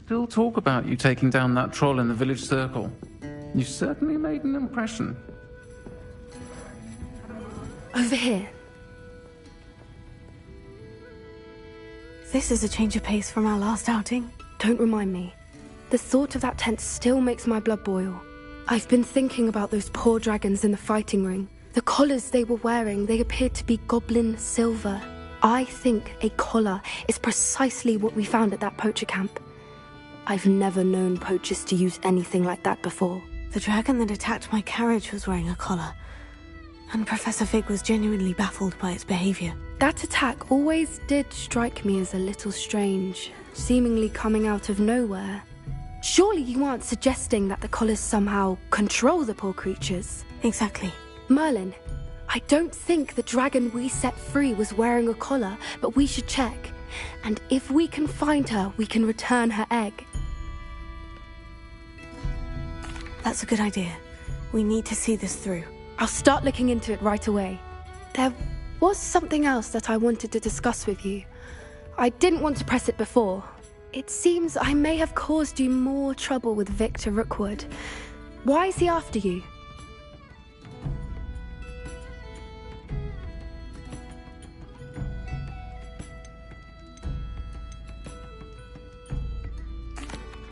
Still talk about you taking down that troll in the village circle. You certainly made an impression. Over here. This is a change of pace from our last outing. Don't remind me. The thought of that tent still makes my blood boil. I've been thinking about those poor dragons in the fighting ring. The collars they were wearing, they appeared to be goblin silver. I think a collar is precisely what we found at that poacher camp. I've never known poachers to use anything like that before. The dragon that attacked my carriage was wearing a collar, and Professor Fig was genuinely baffled by its behavior. That attack always did strike me as a little strange, seemingly coming out of nowhere. Surely you aren't suggesting that the collars somehow control the poor creatures? Exactly. Merlin, I don't think the dragon we set free was wearing a collar, but we should check. And if we can find her, we can return her egg. That's a good idea. We need to see this through. I'll start looking into it right away. There was something else that I wanted to discuss with you. I didn't want to press it before. It seems I may have caused you more trouble with Victor Rookwood. Why is he after you?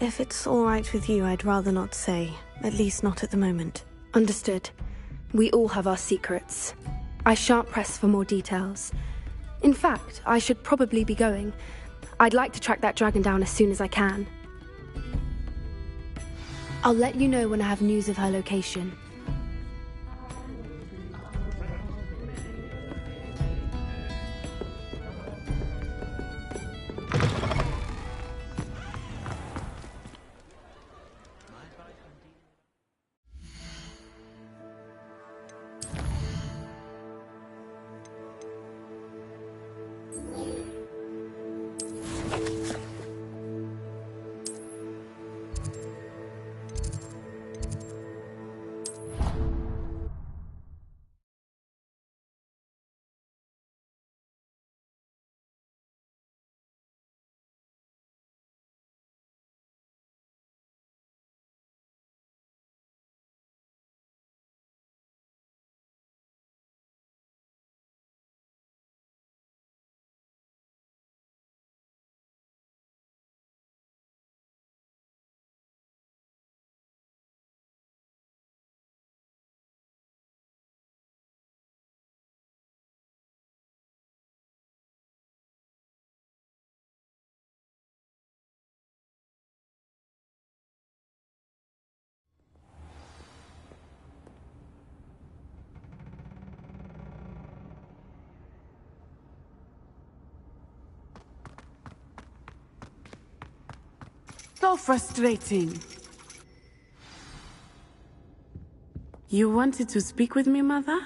If it's all right with you, I'd rather not say. At least not at the moment. Understood. We all have our secrets. I shan't press for more details. In fact, I should probably be going. I'd like to track that dragon down as soon as I can. I'll let you know when I have news of her location. So frustrating. You wanted to speak with me, Mother?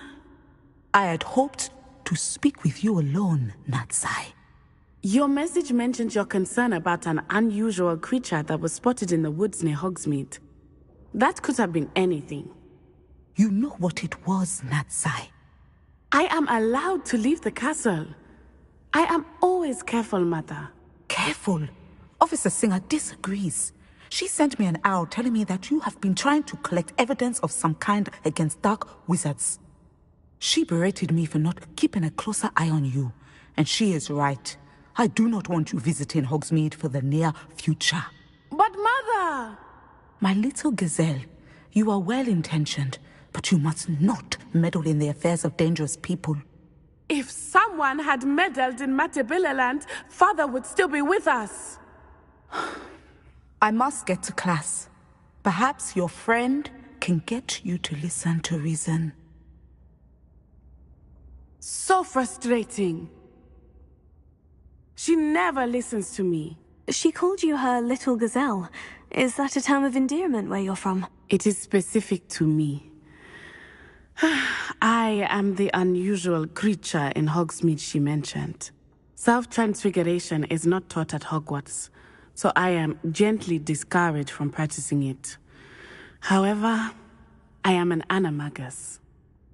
I had hoped to speak with you alone, Natsai. Your message mentioned your concern about an unusual creature that was spotted in the woods near Hogsmeade. That could have been anything. You know what it was, Natsai. I am allowed to leave the castle. I am always careful, Mother. Careful? Officer Singer disagrees. She sent me an owl telling me that you have been trying to collect evidence of some kind against dark wizards. She berated me for not keeping a closer eye on you, and she is right. I do not want you visiting Hogsmeade for the near future. But Mother! My little gazelle, you are well-intentioned, but you must not meddle in the affairs of dangerous people. If someone had meddled in Matabeleland, Father would still be with us. I must get to class. Perhaps your friend can get you to listen to reason. So frustrating. She never listens to me. She called you her little gazelle. Is that a term of endearment where you're from? It is specific to me. I am the unusual creature in Hogsmeade she mentioned. Self-transfiguration is not taught at Hogwarts, so I am gently discouraged from practicing it. However, I am an animagus,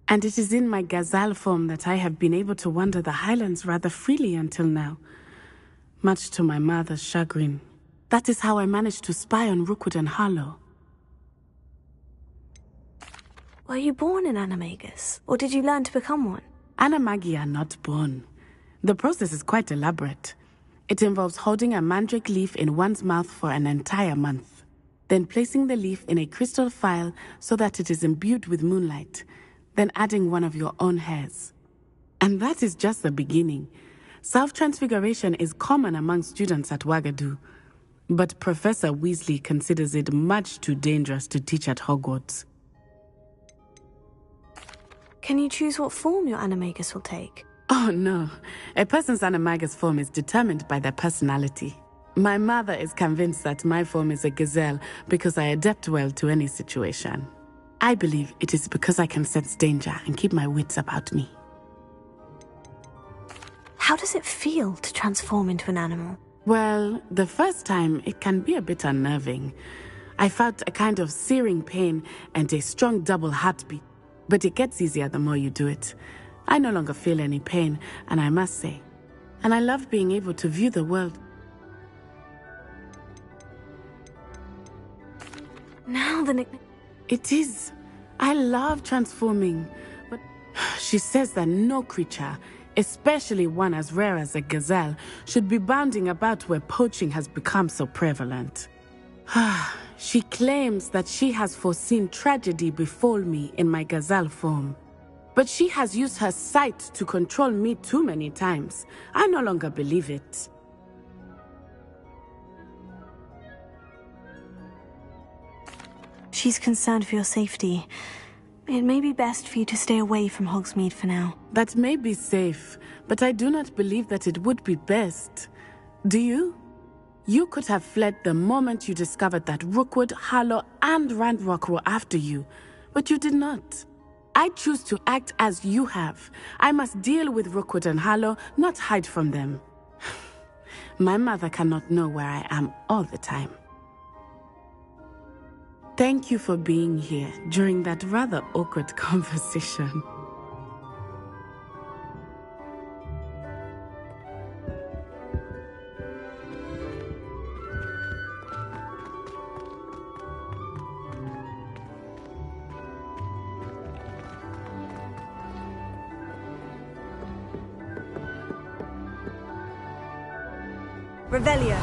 and it is in my gazelle form that I have been able to wander the highlands rather freely until now, much to my mother's chagrin. That is how I managed to spy on Rookwood and Harlow. Were you born an animagus, or did you learn to become one? Animagi are not born. The process is quite elaborate. It involves holding a mandrake leaf in one's mouth for an entire month, then placing the leaf in a crystal phial so that it is imbued with moonlight, then adding one of your own hairs. And that is just the beginning. Self-transfiguration is common among students at Wagadu, but Professor Weasley considers it much too dangerous to teach at Hogwarts. Can you choose what form your animagus will take? Oh no, a person's animagus form is determined by their personality. My mother is convinced that my form is a gazelle because I adapt well to any situation. I believe it is because I can sense danger and keep my wits about me. How does it feel to transform into an animal? Well, the first time it can be a bit unnerving. I felt a kind of searing pain and a strong double heartbeat, but it gets easier the more you do it. I no longer feel any pain, and I must say, and I love being able to view the world. Now the nickname... It is. I love transforming, but she says that no creature, especially one as rare as a gazelle, should be bounding about where poaching has become so prevalent. She claims that she has foreseen tragedy befall me in my gazelle form. But she has used her sight to control me too many times. I no longer believe it. She's concerned for your safety. It may be best for you to stay away from Hogsmeade for now. That may be safe, but I do not believe that it would be best. Do you? You could have fled the moment you discovered that Rookwood, Harlow, and Ranrock were after you, but you did not. I choose to act as you have. I must deal with Rookwood and Harlow, not hide from them. My mother cannot know where I am all the time. Thank you for being here during that rather awkward conversation. Revelio.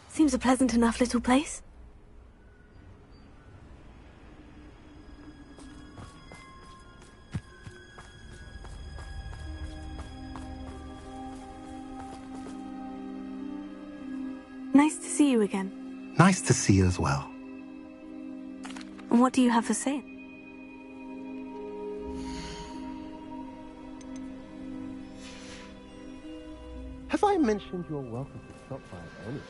Seems a pleasant enough little place. Nice to see you again. Nice to see you as well. And what do you have for sale? Have I mentioned you're welcome to stop by at any time?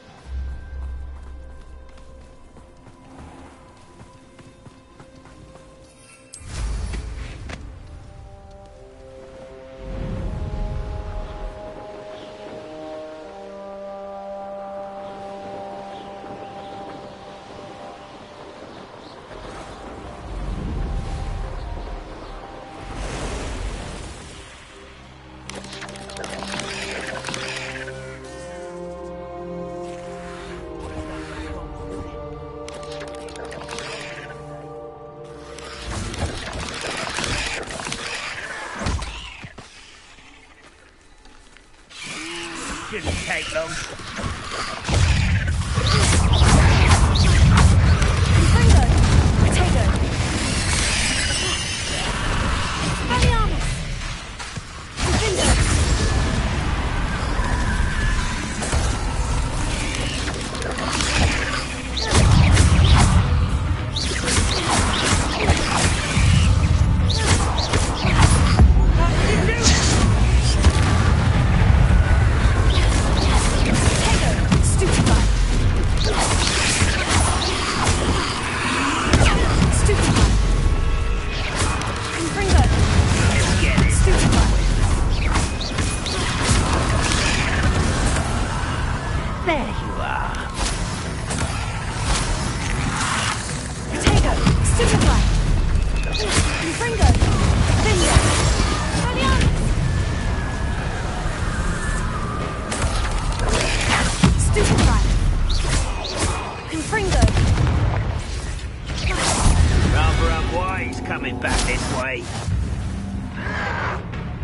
way.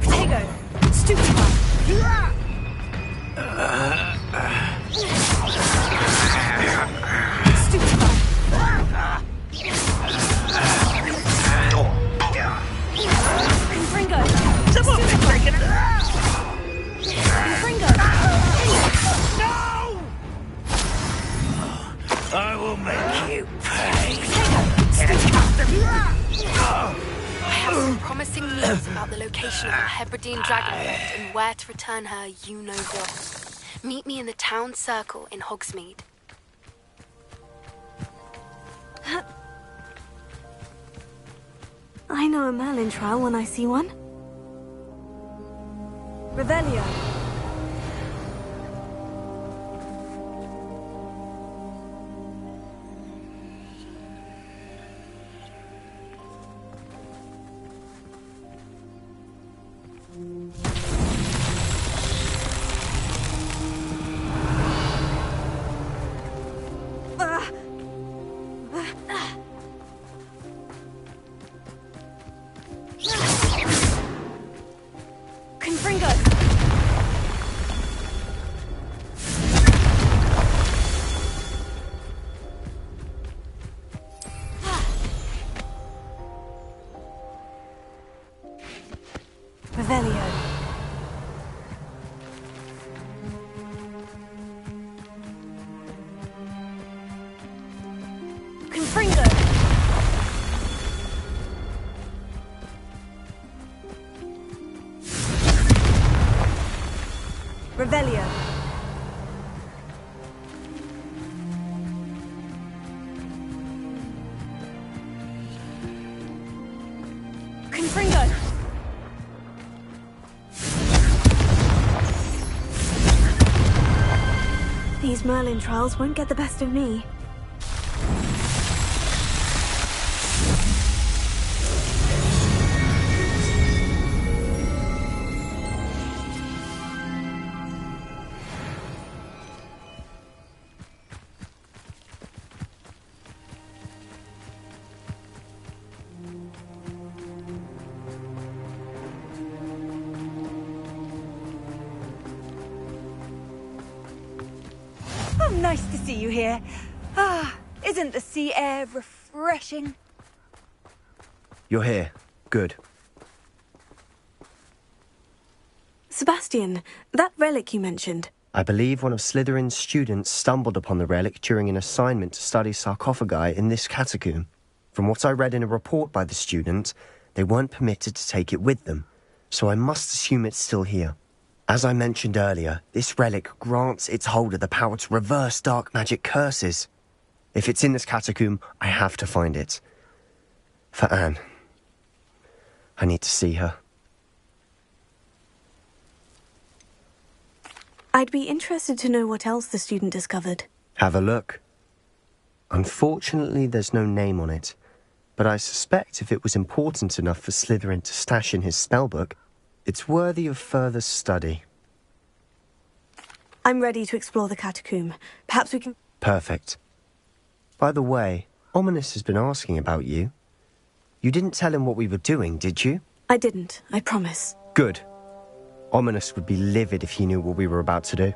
Tego, stupefy. Stupefy. Confringo. Someone been breaking it. Confringo. No! I will make you pay. I have some promising news about the location of the Hebridean Dragonflight and where to return her you-know-what. Meet me in the town circle in Hogsmeade. I know a Merlin trial when I see one. Revelio. Confringo! Revelio. Confringo! Revelio. Confringo! These Merlin trials won't get the best of me. Oh, nice to see you here. Isn't the sea air refreshing? You're here. Good. Sebastian, that relic you mentioned. I believe one of Slytherin's students stumbled upon the relic during an assignment to study sarcophagi in this catacomb. From what I read in a report by the student, they weren't permitted to take it with them, so I must assume it's still here. As I mentioned earlier, this relic grants its holder the power to reverse dark magic curses. If it's in this catacomb, I have to find it. For Anne. I need to see her. I'd be interested to know what else the student discovered. Have a look. Unfortunately, there's no name on it, but I suspect if it was important enough for Slytherin to stash in his spellbook, it's worthy of further study. I'm ready to explore the catacomb. Perhaps we can... Perfect. By the way, Ominous has been asking about you. You didn't tell him what we were doing, did you? I didn't, I promise. Good. Ominous would be livid if he knew what we were about to do.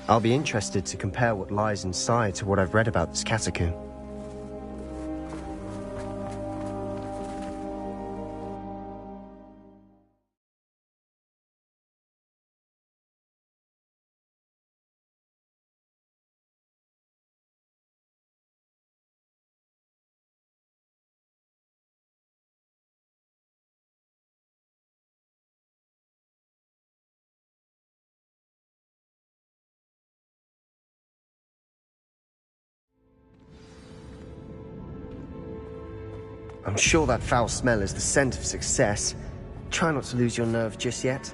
I'll be interested to compare what lies inside to what I've read about this catacomb. I'm sure that foul smell is the scent of success. Try not to lose your nerve just yet.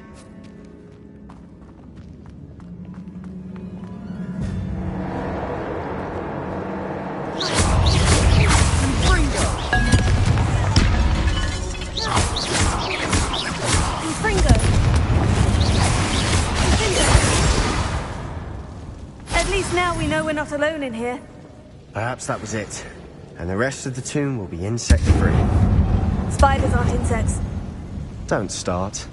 At least now we know we're not alone in here. Perhaps that was it. And the rest of the tomb will be insect-free. Spiders aren't insects. Don't start.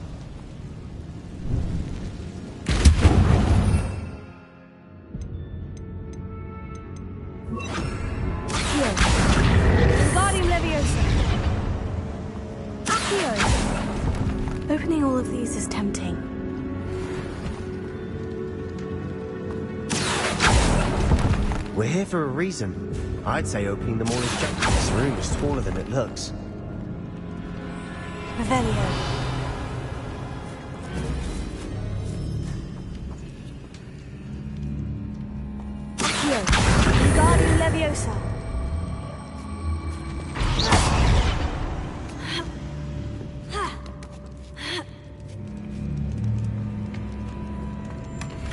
Accio. Wingardium Leviosa. Accio. Opening all of these is tempting. We're here for a reason. I'd say opening them all is just... This room is taller than it looks. Revelio. Accio. Wingardium Leviosa.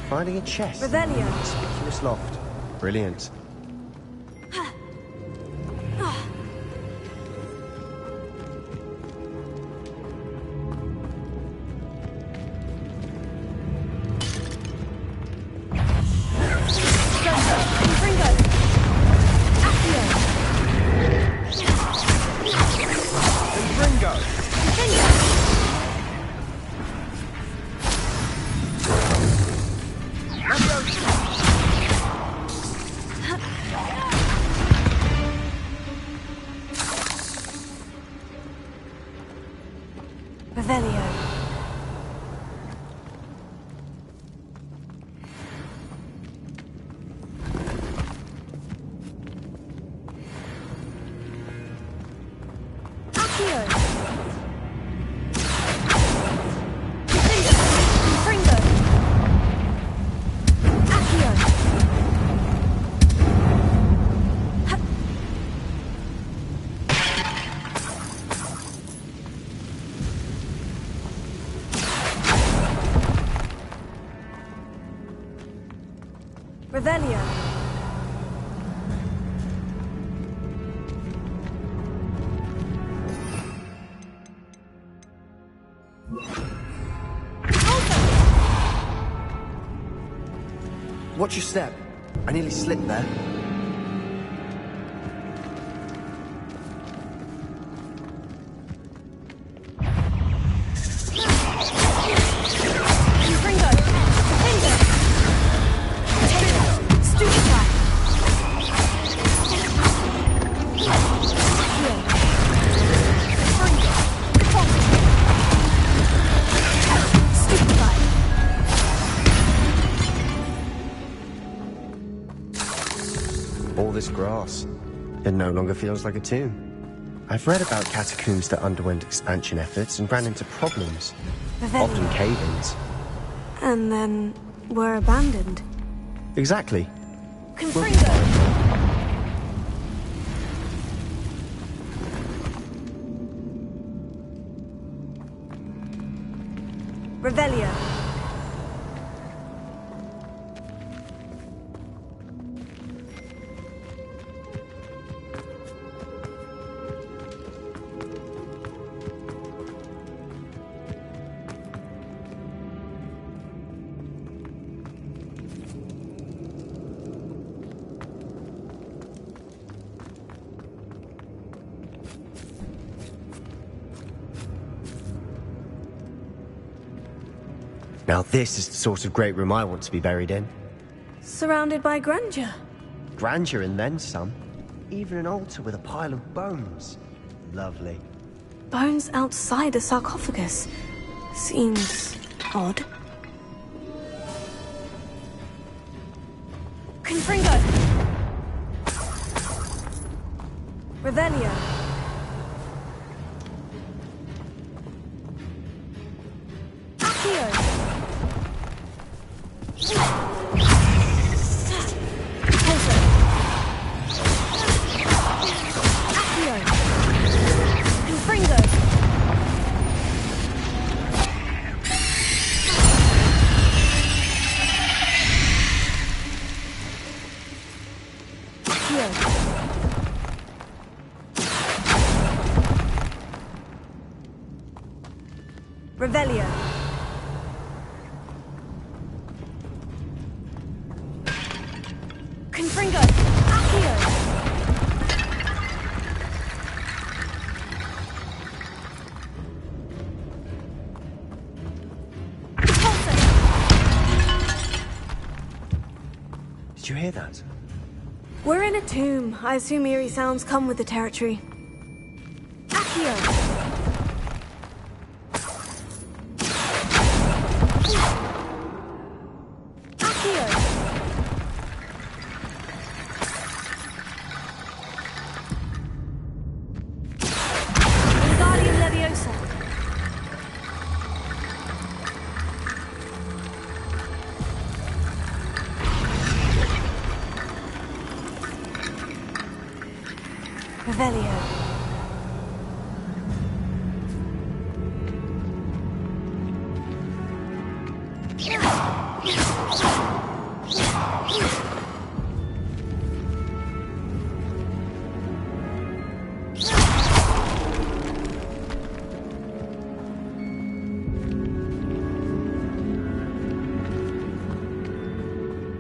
Finding a chest. Revelio. Conspicuous loft. Brilliant. Revelio. Revelio. Watch your step. I nearly slipped there. All this grass. It no longer feels like a tomb. I've read about catacombs that underwent expansion efforts and ran into problems. Often cave-ins. And then were abandoned. Exactly. Confringo. Revelio. Now this is the sort of great room I want to be buried in. Surrounded by grandeur. Grandeur and then some. Even an altar with a pile of bones. Lovely. Bones outside a sarcophagus. Seems odd. Confringo. Revelio. Accio. Accio. Revelio. Confringo. Accio. Did you hear that? We're in a tomb. I assume eerie sounds come with the territory. Accio. Revelio.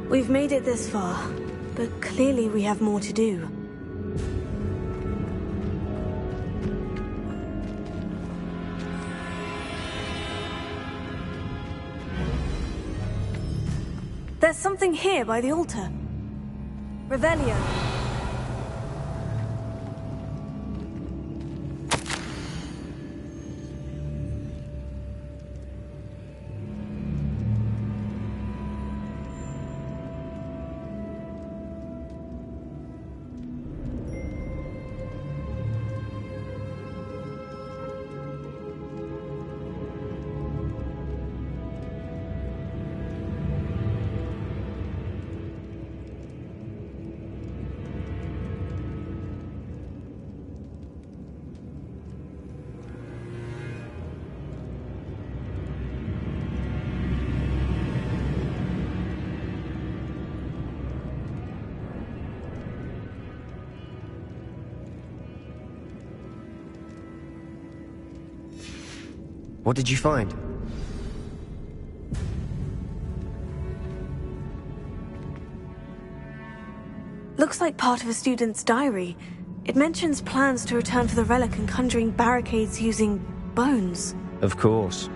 We've made it this far, but clearly we have more to do. There's something here by the altar. Revelio. What did you find? Looks like part of a student's diary. It mentions plans to return for the relic and conjuring barricades using bones. Of course.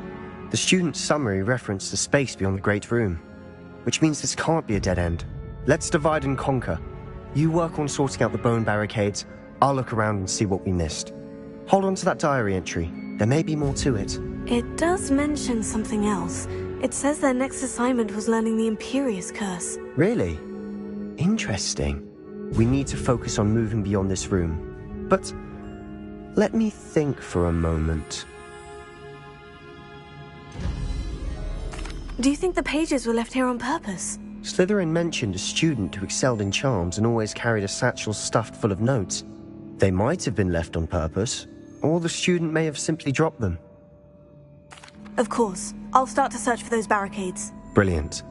The student's summary referenced the space beyond the Great Room, which means this can't be a dead end. Let's divide and conquer. You work on sorting out the bone barricades, I'll look around and see what we missed. Hold on to that diary entry. There may be more to it. It does mention something else. It says their next assignment was learning the Imperious Curse. Really? Interesting. We need to focus on moving beyond this room. But let me think for a moment. Do you think the pages were left here on purpose? Slytherin mentioned a student who excelled in charms and always carried a satchel stuffed full of notes. They might have been left on purpose, or the student may have simply dropped them. Of course. I'll start to search for those barricades. Brilliant.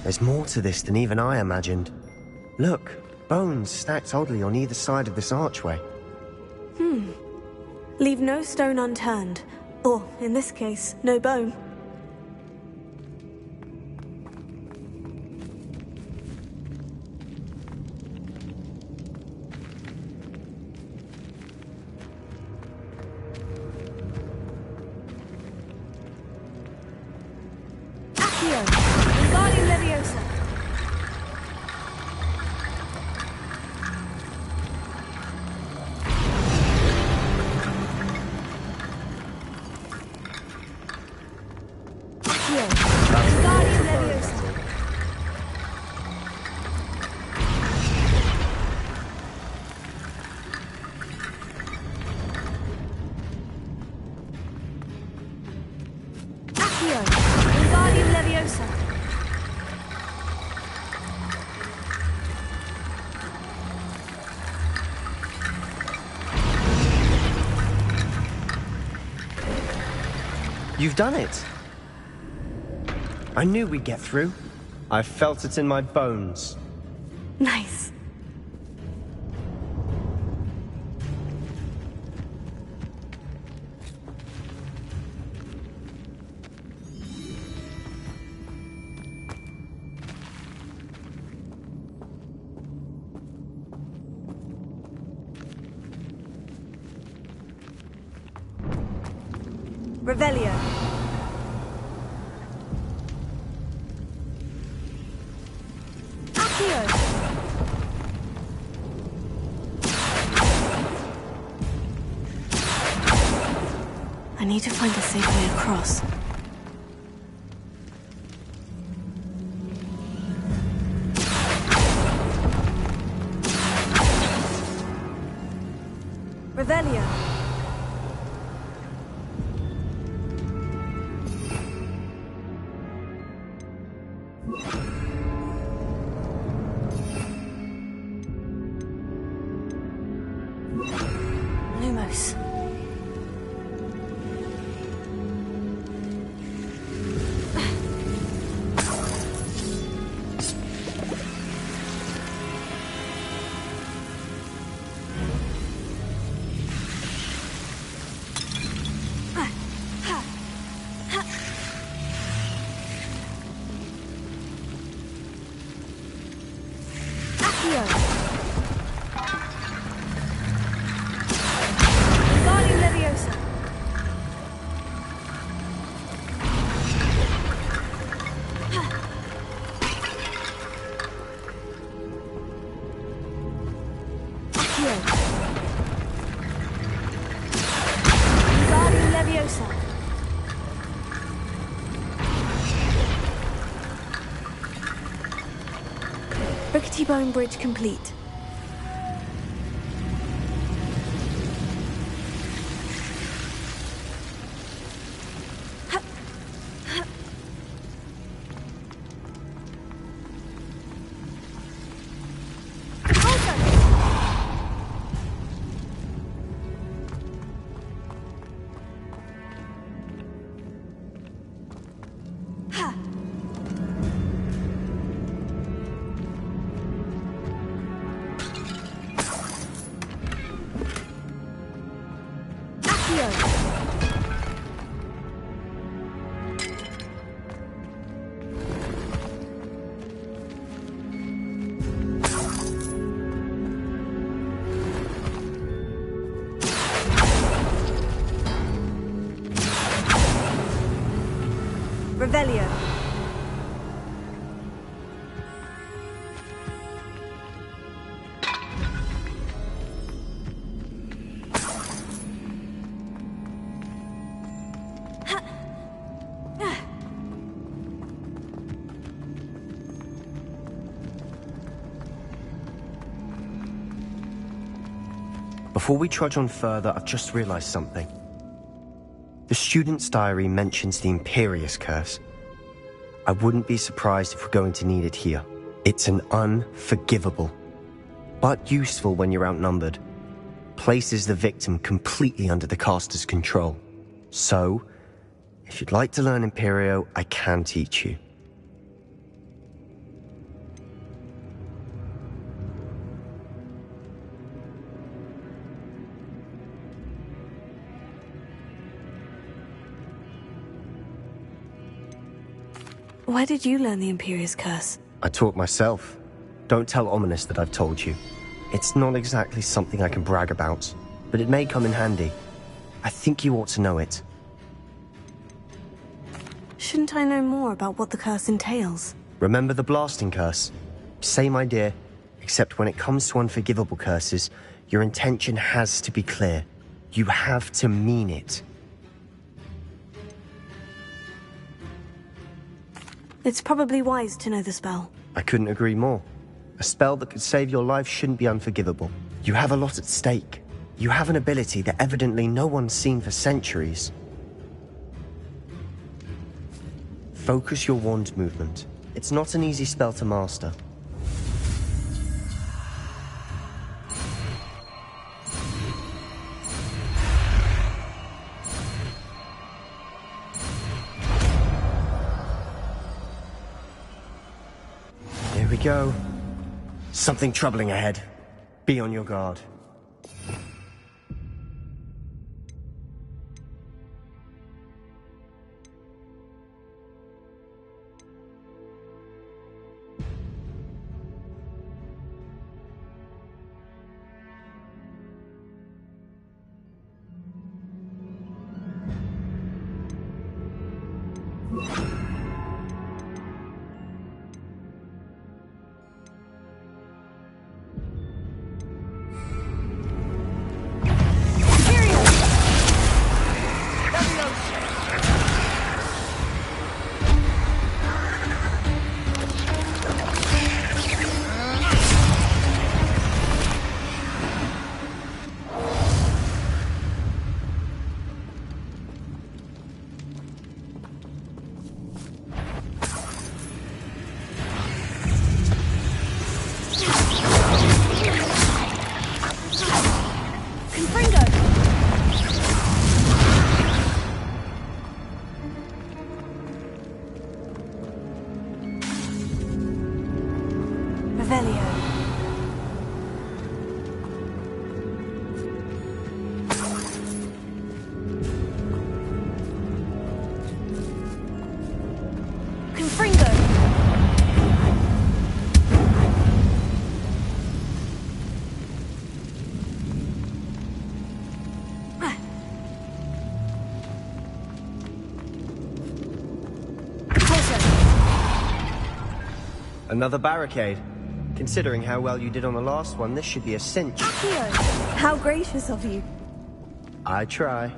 There's more to this than even I imagined. Look, bones stacked oddly on either side of this archway. Leave no stone unturned. Or, in this case, no bone. Accio. Wingardium Leviosa. Accio. Wingardium Leviosa. Accio. Wingardium Leviosa. You've done it! I knew we'd get through. I felt it in my bones. Nice. Revelio. Accio. I need to find a safe way across. Revelio. Lumos. Accio. Guardian Leviosa. Accio. Guardian Leviosa. Rickety Bone Bridge complete. Revelio. Before we trudge on further, I've just realized something. The student's diary mentions the Imperious Curse. I wouldn't be surprised if we're going to need it here. It's an unforgivable, but useful when you're outnumbered. Places the victim completely under the caster's control. So, if you'd like to learn Imperio, I can teach you. Where did you learn the Imperious Curse? I taught myself. Don't tell Ominous that I've told you. It's not exactly something I can brag about, but it may come in handy. I think you ought to know it. Shouldn't I know more about what the curse entails? Remember the blasting curse? Same idea, except when it comes to unforgivable curses, your intention has to be clear. You have to mean it. It's probably wise to know the spell. I couldn't agree more. A spell that could save your life shouldn't be unforgivable. You have a lot at stake. You have an ability that evidently no one's seen for centuries. Focus your wand movement. It's not an easy spell to master. Here we go. Something troubling ahead. Be on your guard. Another barricade. Considering how well you did on the last one, this should be a cinch. Accio, how gracious of you. I try.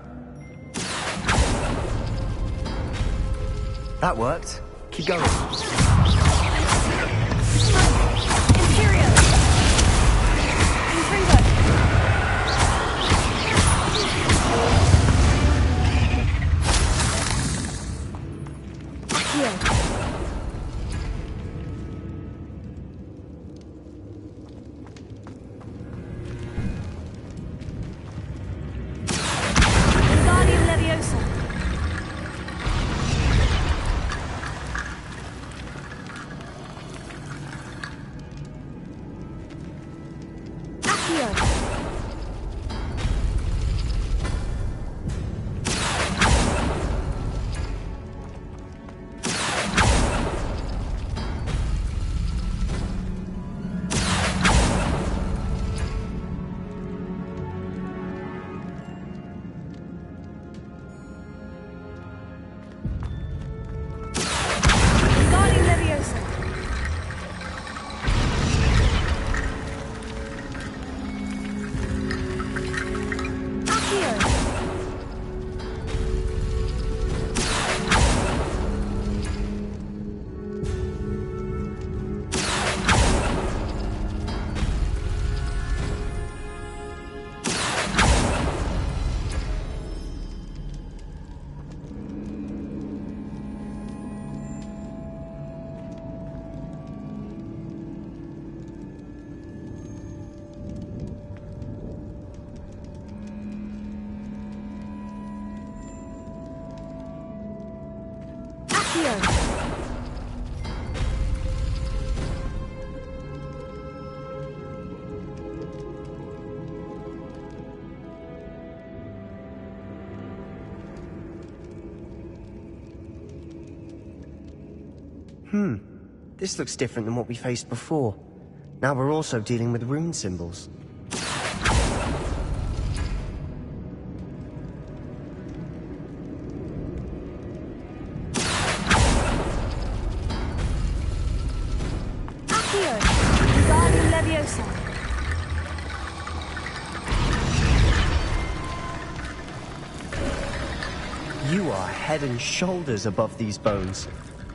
That worked. Keep going. Imperio! Confringo! Accio! This looks different than what we faced before. Now we're also dealing with rune symbols. Accio! Guardian Leviosa! You are head and shoulders above these bones.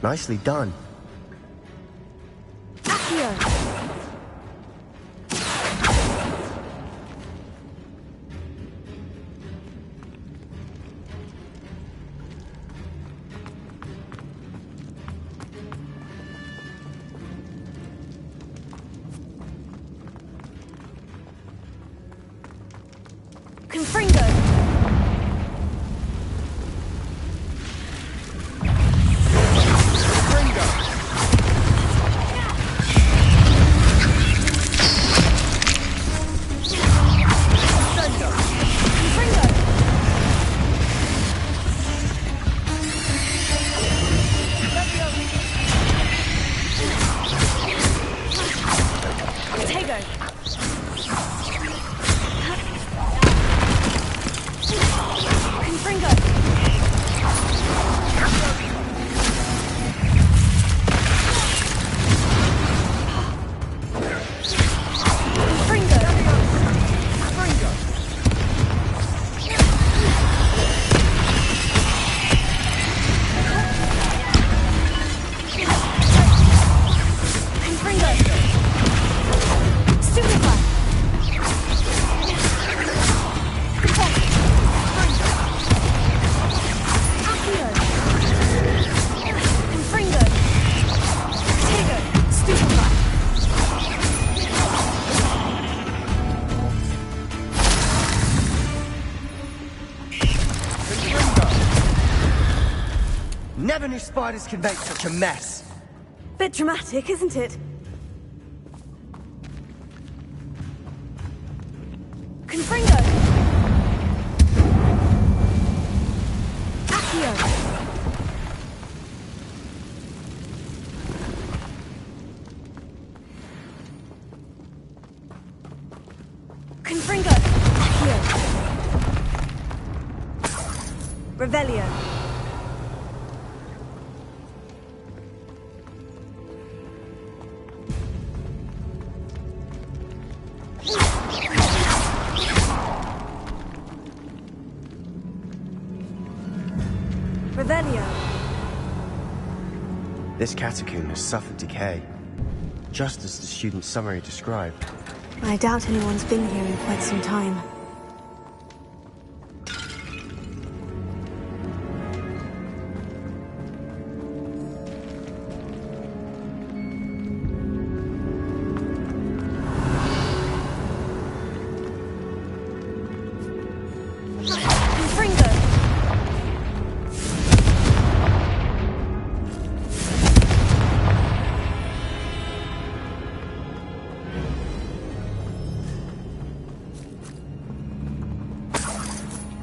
Nicely done. knew spiders can make such a mess. Bit dramatic, isn't it? Confringo! Accio! Confringo! Accio! Revelio! Revelio! This catacomb has suffered decay, just as the student's summary described. I doubt anyone's been here in quite some time. Confringo!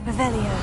Revelio.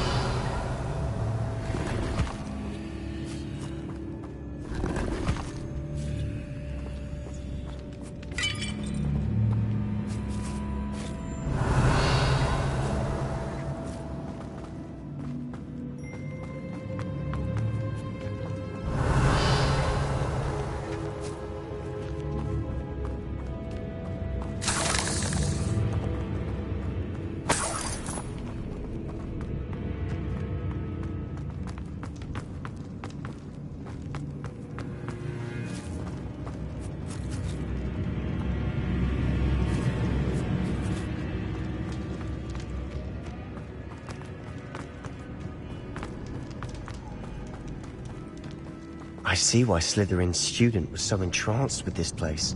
I see why Slytherin's student was so entranced with this place.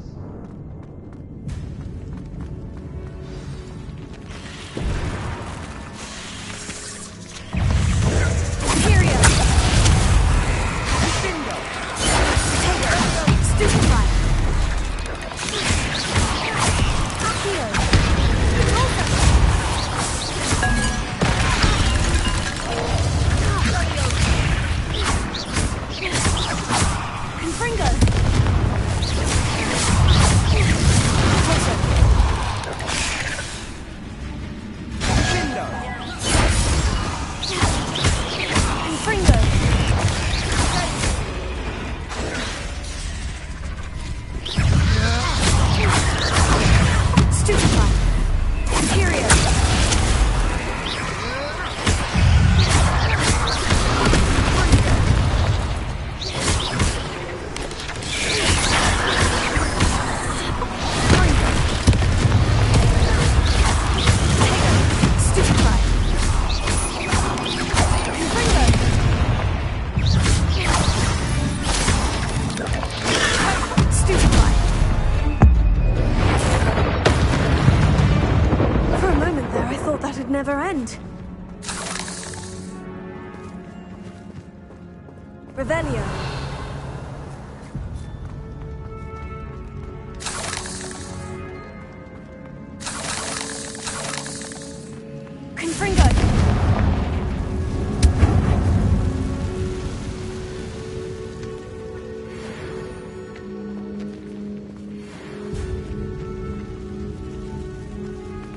Never end. Revelio. Confringo.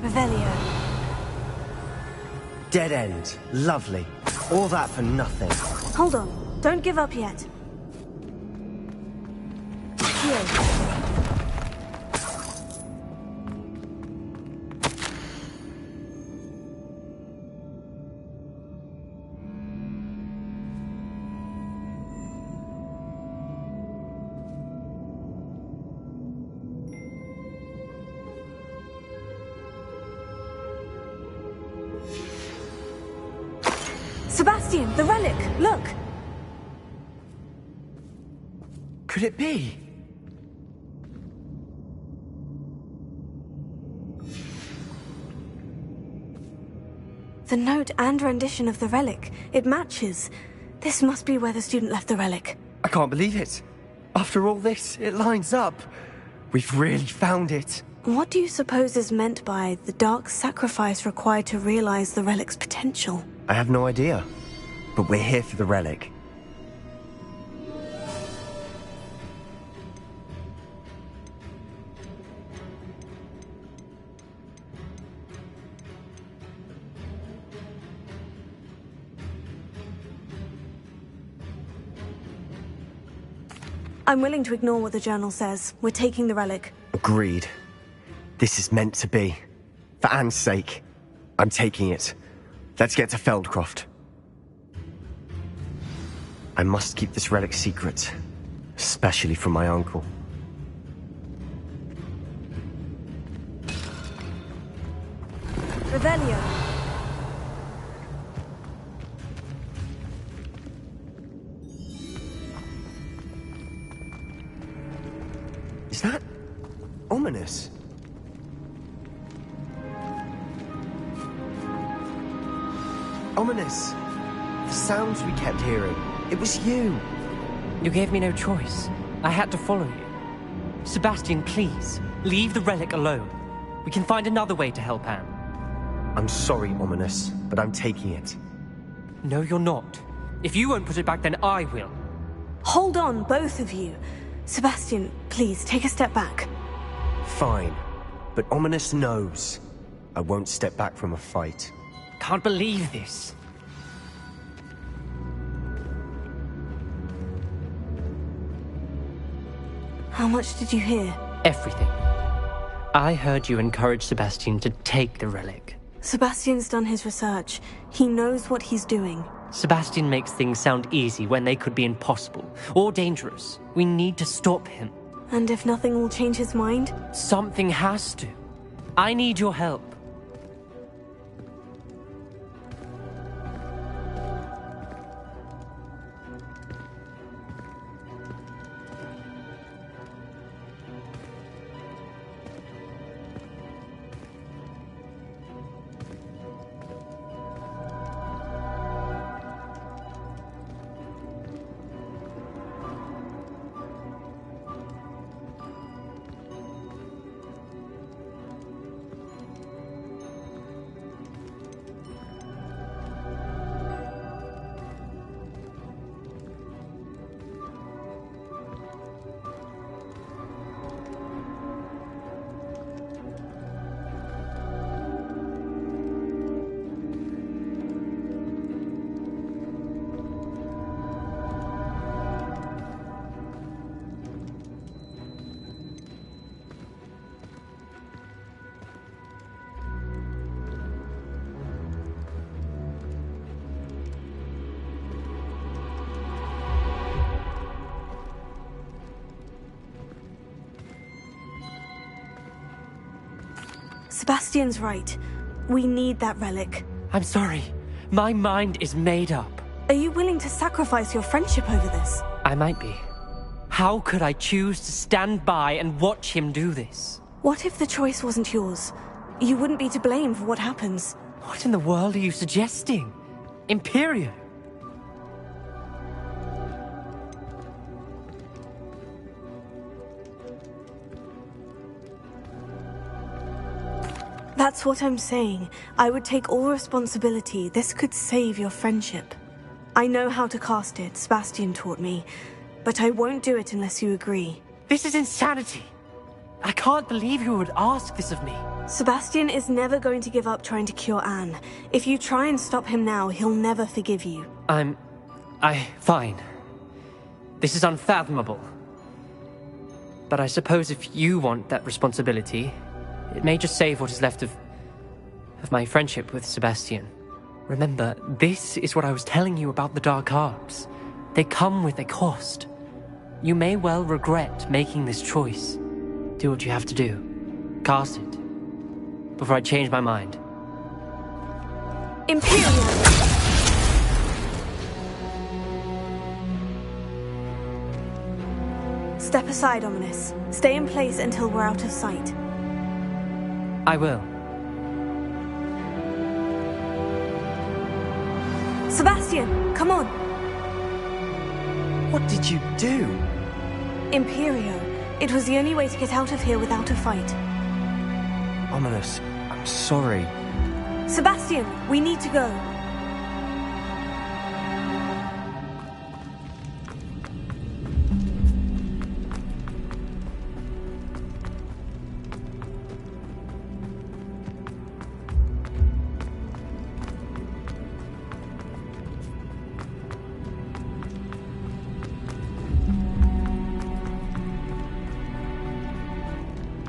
Revelio. Dead end. Lovely. All that for nothing. Hold on. Don't give up yet. Here. Sebastian, the relic! Look! Could it be? The note and rendition of the relic. It matches. This must be where the student left the relic. I can't believe it. After all this, it lines up. We've really found it. What do you suppose is meant by the dark sacrifice required to realize the relic's potential? I have no idea. But we're here for the relic. I'm willing to ignore what the journal says. We're taking the relic. Agreed. This is meant to be. For Anne's sake, I'm taking it. Let's get to Feldcroft. I must keep this relic secret, especially from my uncle. Revelio. Is that ominous? Ominous. The sounds we kept hearing. It was you. You gave me no choice. I had to follow you. Sebastian, please, leave the relic alone. We can find another way to help Anne. I'm sorry, Ominous, but I'm taking it. No, you're not. If you won't put it back, then I will. Hold on, both of you. Sebastian, please, take a step back. Fine. But Ominous knows. I won't step back from a fight. Can't believe this. How much did you hear? Everything. I heard you encourage Sebastian to take the relic. Sebastian's done his research. He knows what he's doing. Sebastian makes things sound easy when they could be impossible or dangerous. We need to stop him. And if nothing will change his mind? Something has to. I need your help. Sebastian's right. We need that relic. I'm sorry. My mind is made up. Are you willing to sacrifice your friendship over this? I might be. How could I choose to stand by and watch him do this? What if the choice wasn't yours? You wouldn't be to blame for what happens. What in the world are you suggesting? Imperio? That's what I'm saying. I would take all responsibility. This could save your friendship. I know how to cast it, Sebastian taught me, but I won't do it unless you agree. This is insanity. I can't believe you would ask this of me. Sebastian is never going to give up trying to cure Anne. If you try and stop him now, he'll never forgive you. Fine. This is unfathomable. But I suppose if you want that responsibility, it may just save what is left of my friendship with Sebastian. Remember, this is what I was telling you about the dark arts. They come with a cost. You may well regret making this choice. Do what you have to do. Cast it. Before I change my mind. Imperial! Step aside, Ominous. Stay in place until we're out of sight. I will. Sebastian, come on! What did you do? Imperio. It was the only way to get out of here without a fight. Ominous, I'm sorry. Sebastian, we need to go.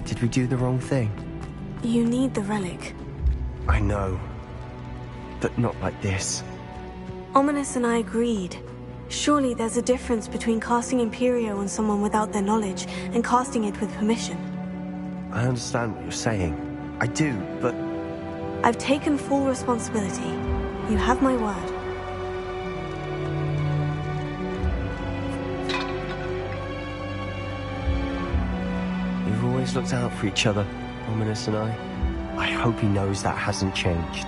Did we do the wrong thing? You need the relic. I know. But not like this. Ominous and I agreed. Surely there's a difference between casting Imperio on someone without their knowledge and casting it with permission. I understand what you're saying. I do, but... I've taken full responsibility. You have my word. We've always looked out for each other, Ominous and I. I hope he knows that hasn't changed.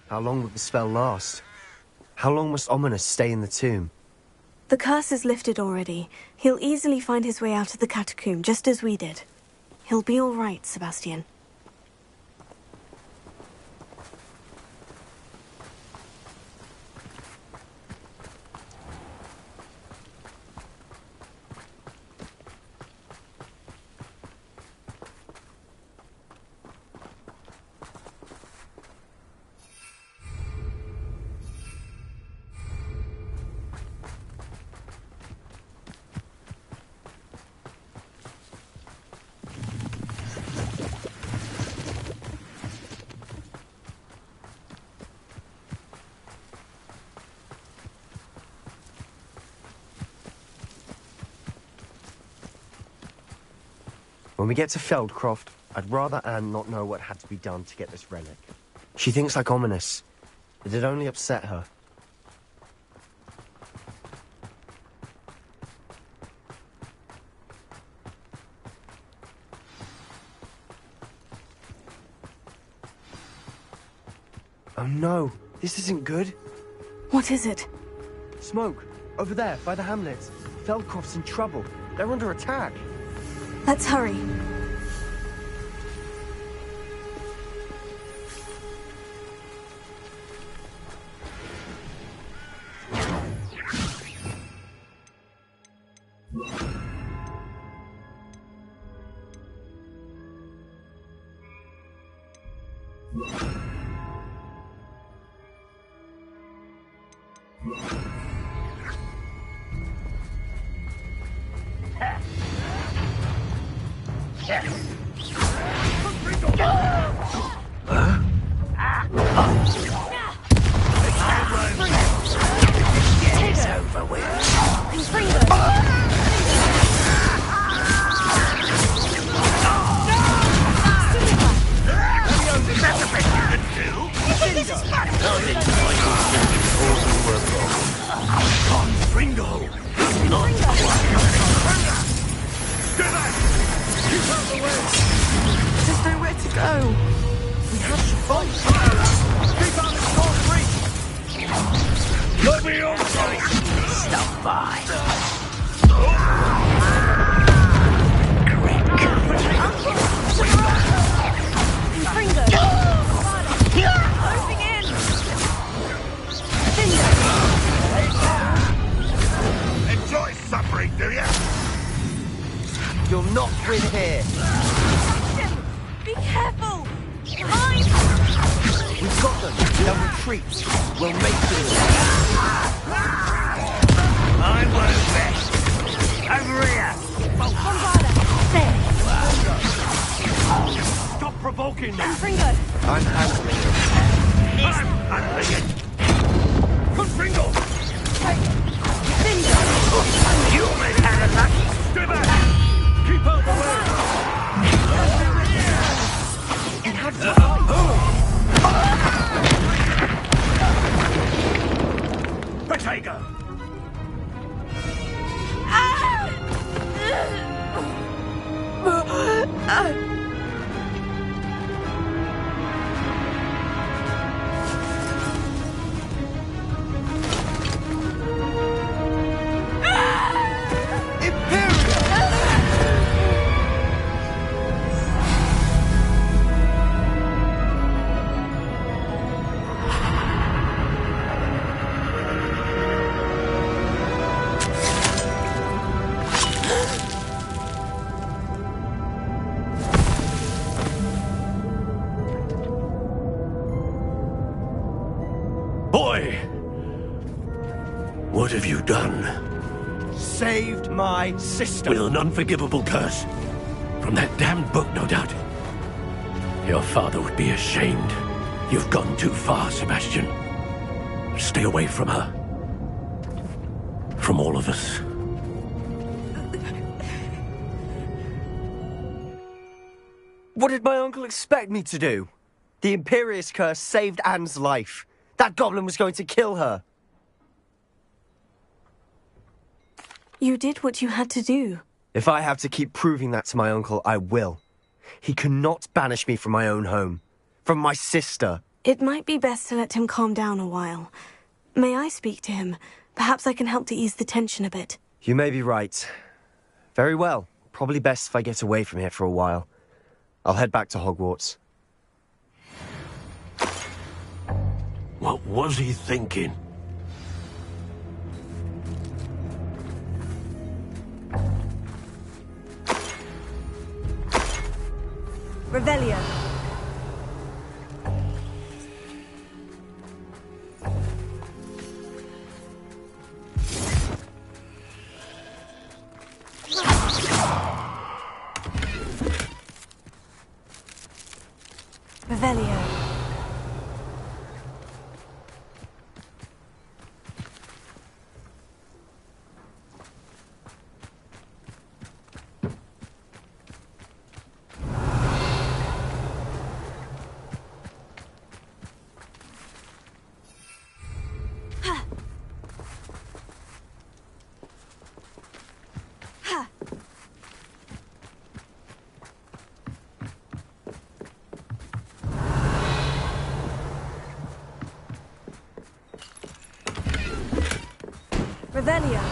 How long will the spell last? How long must Ominous stay in the tomb? The curse is lifted already. He'll easily find his way out of the catacomb, just as we did. He'll be all right, Sebastian. When we get to Feldcroft, I'd rather Anne not know what had to be done to get this relic. She thinks like Ominous. It'd only upset her. Oh no, this isn't good. What is it? Smoke, over there, by the hamlet. Feldcroft's in trouble. They're under attack. Let's hurry. You'll not win here. Be careful! Behind! We've got them. They'll retreat. We'll make them. I won't bet. Over here. Bombarda! There! Stop provoking them. Fringo! I'm handling it. I'm handling it. Confringo! You may have a luck. Stay back. Keep out the way. Protego! Boy! What have you done? Saved my sister. With an unforgivable curse. From that damned book, no doubt. Your father would be ashamed. You've gone too far, Sebastian. Stay away from her. From all of us. What did my uncle expect me to do? The Imperious curse saved Anne's life. That goblin was going to kill her. You did what you had to do. If I have to keep proving that to my uncle, I will. He cannot banish me from my own home. From my sister. It might be best to let him calm down a while. May I speak to him? Perhaps I can help to ease the tension a bit. You may be right. Very well. Probably best if I get away from here for a while. I'll head back to Hogwarts. What was he thinking? Revelio. Revelio. Revelio.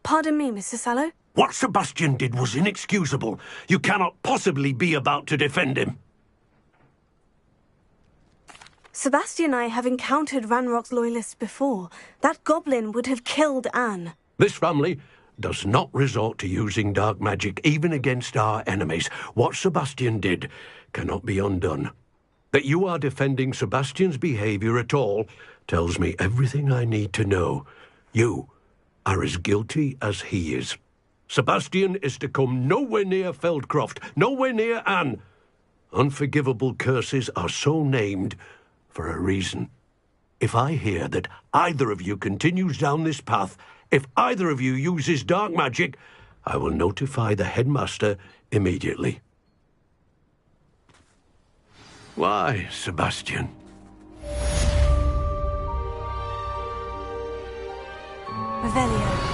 Pardon me, Mr. Sallow. What Sebastian did was inexcusable. You cannot possibly be about to defend him. Sebastian and I have encountered Ranrock's loyalists before. That goblin would have killed Anne. This family does not resort to using dark magic, even against our enemies. What Sebastian did cannot be undone. That you are defending Sebastian's behavior at all tells me everything I need to know. You are as guilty as he is. Sebastian is to come nowhere near Feldcroft, nowhere near Anne. Unforgivable curses are so named for a reason. If I hear that either of you continues down this path If either of you uses dark magic, I will notify the headmaster immediately. Why, Sebastian? Revelio.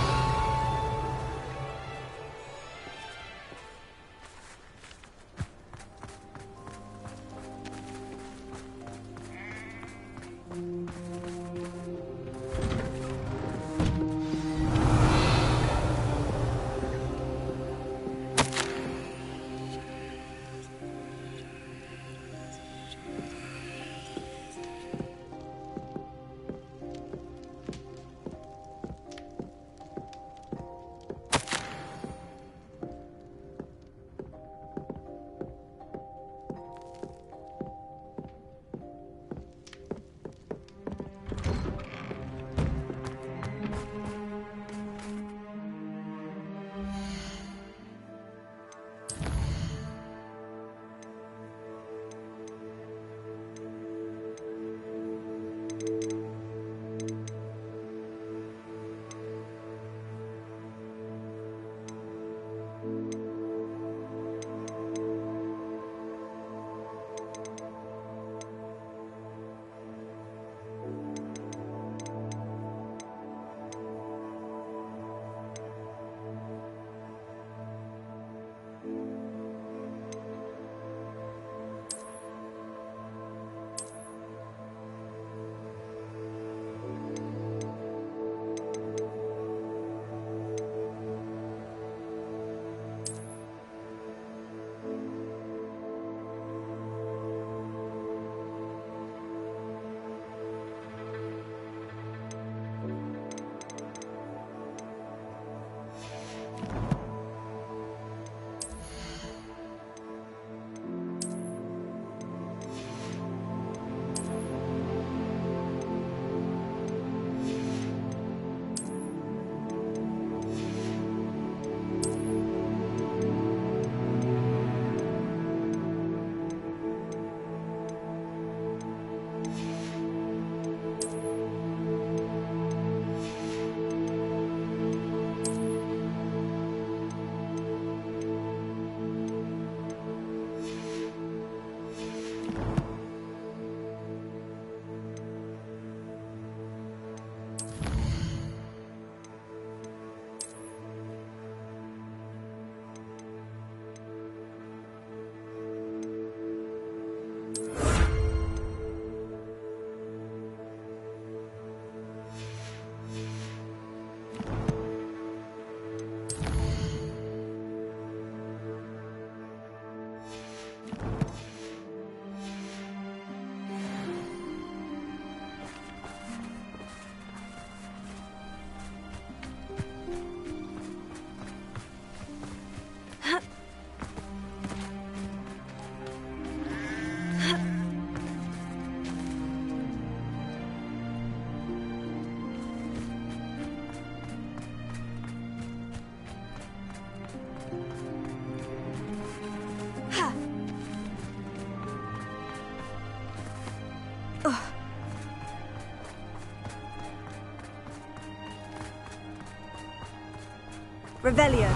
Revelio.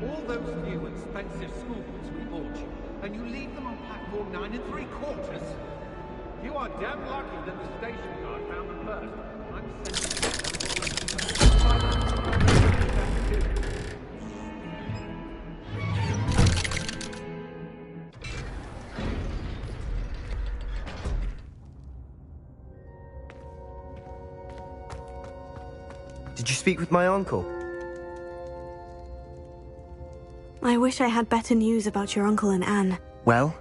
All those new expensive school books we bought you, and you leave them on platform 9 3/4? You are damn lucky that the station guard found them first. I'm sending you. Did you speak with my uncle? I wish I had better news about your uncle and Anne. Well,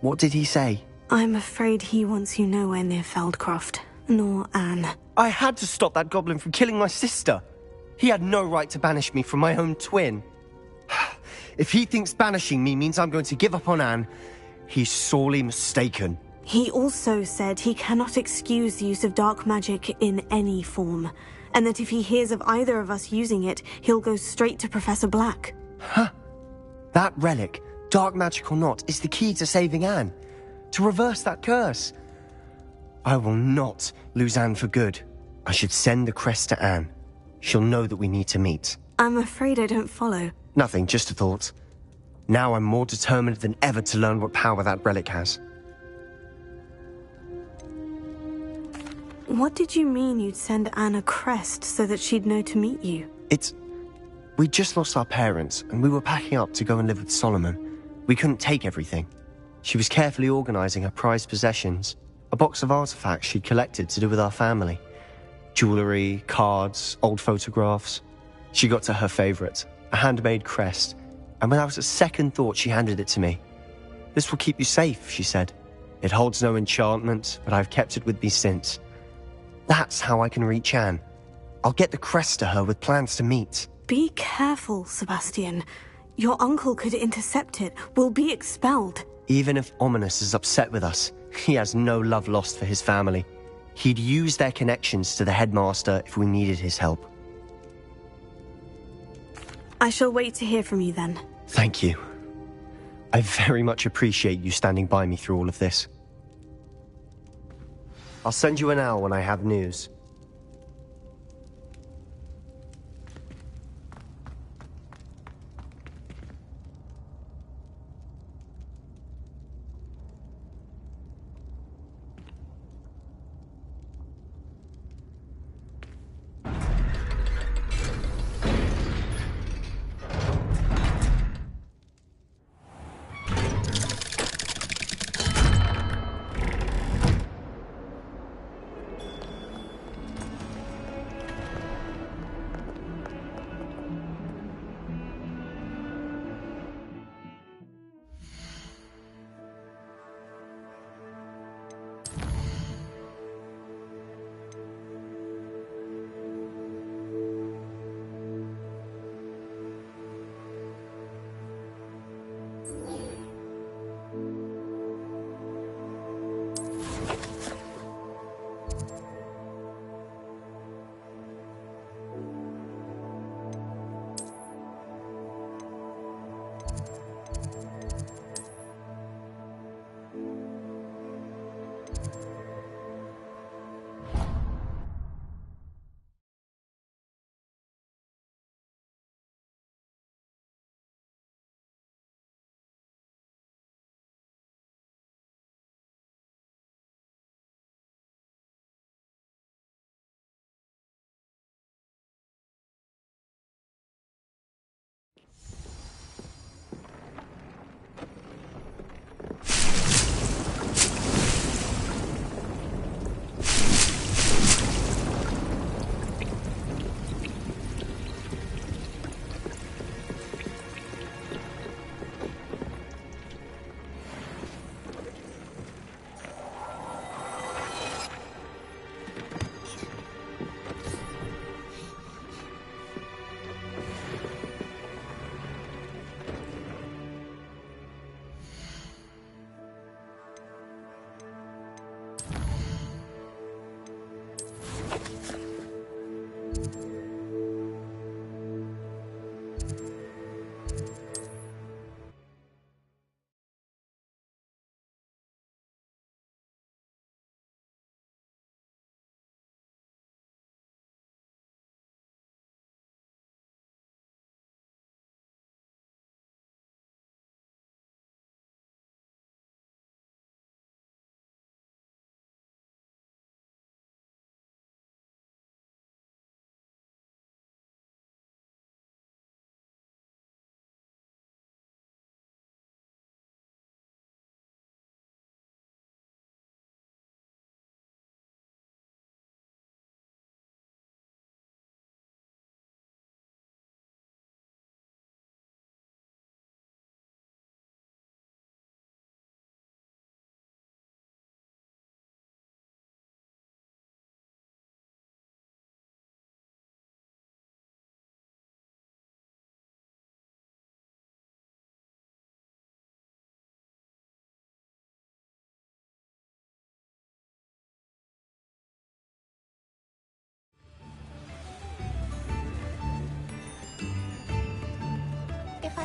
what did he say? I'm afraid he wants you nowhere near Feldcroft, nor Anne. I had to stop that goblin from killing my sister. He had no right to banish me from my own twin. If he thinks banishing me means I'm going to give up on Anne, he's sorely mistaken. He also said he cannot excuse the use of dark magic in any form, and that if he hears of either of us using it, he'll go straight to Professor Black. Huh? That relic, dark magic or not, is the key to saving Anne. To reverse that curse. I will not lose Anne for good. I should send the crest to Anne. She'll know that we need to meet. I'm afraid I don't follow. Nothing, just a thought. Now I'm more determined than ever to learn what power that relic has. What did you mean you'd send Anne a crest so that she'd know to meet you? We'd just lost our parents, and we were packing up to go and live with Solomon. We couldn't take everything. She was carefully organizing her prized possessions, a box of artifacts she'd collected to do with our family. Jewelry, cards, old photographs. She got to her favorite, a handmade crest, and without a second thought she handed it to me. "This will keep you safe," she said. "It holds no enchantment, but I've kept it with me since. That's how I can reach Anne. I'll get the crest to her with plans to meet." Be careful, Sebastian. Your uncle could intercept it. We'll be expelled. Even if Ominous is upset with us, he has no love lost for his family. He'd use their connections to the headmaster if we needed his help. I shall wait to hear from you then. Thank you. I very much appreciate you standing by me through all of this. I'll send you an owl when I have news.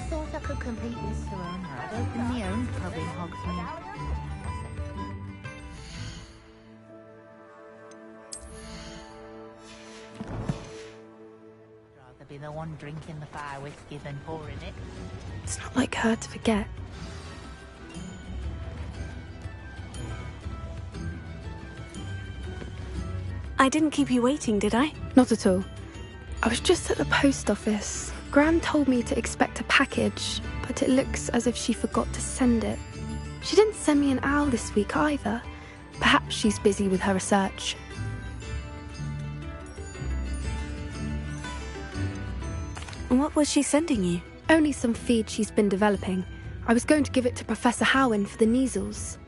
I thought I could complete this surrender. I'd open my own pub in Hogsmeade. Rather be the one drinking the fire whiskey than pouring it. It's not like her to forget. I didn't keep you waiting, did I? Not at all. I was just at the post office. Gran told me to expect a package, but it looks as if she forgot to send it. She didn't send me an owl this week either. Perhaps she's busy with her research. What was she sending you? Only some feed she's been developing. I was going to give it to Professor Howen for the measles.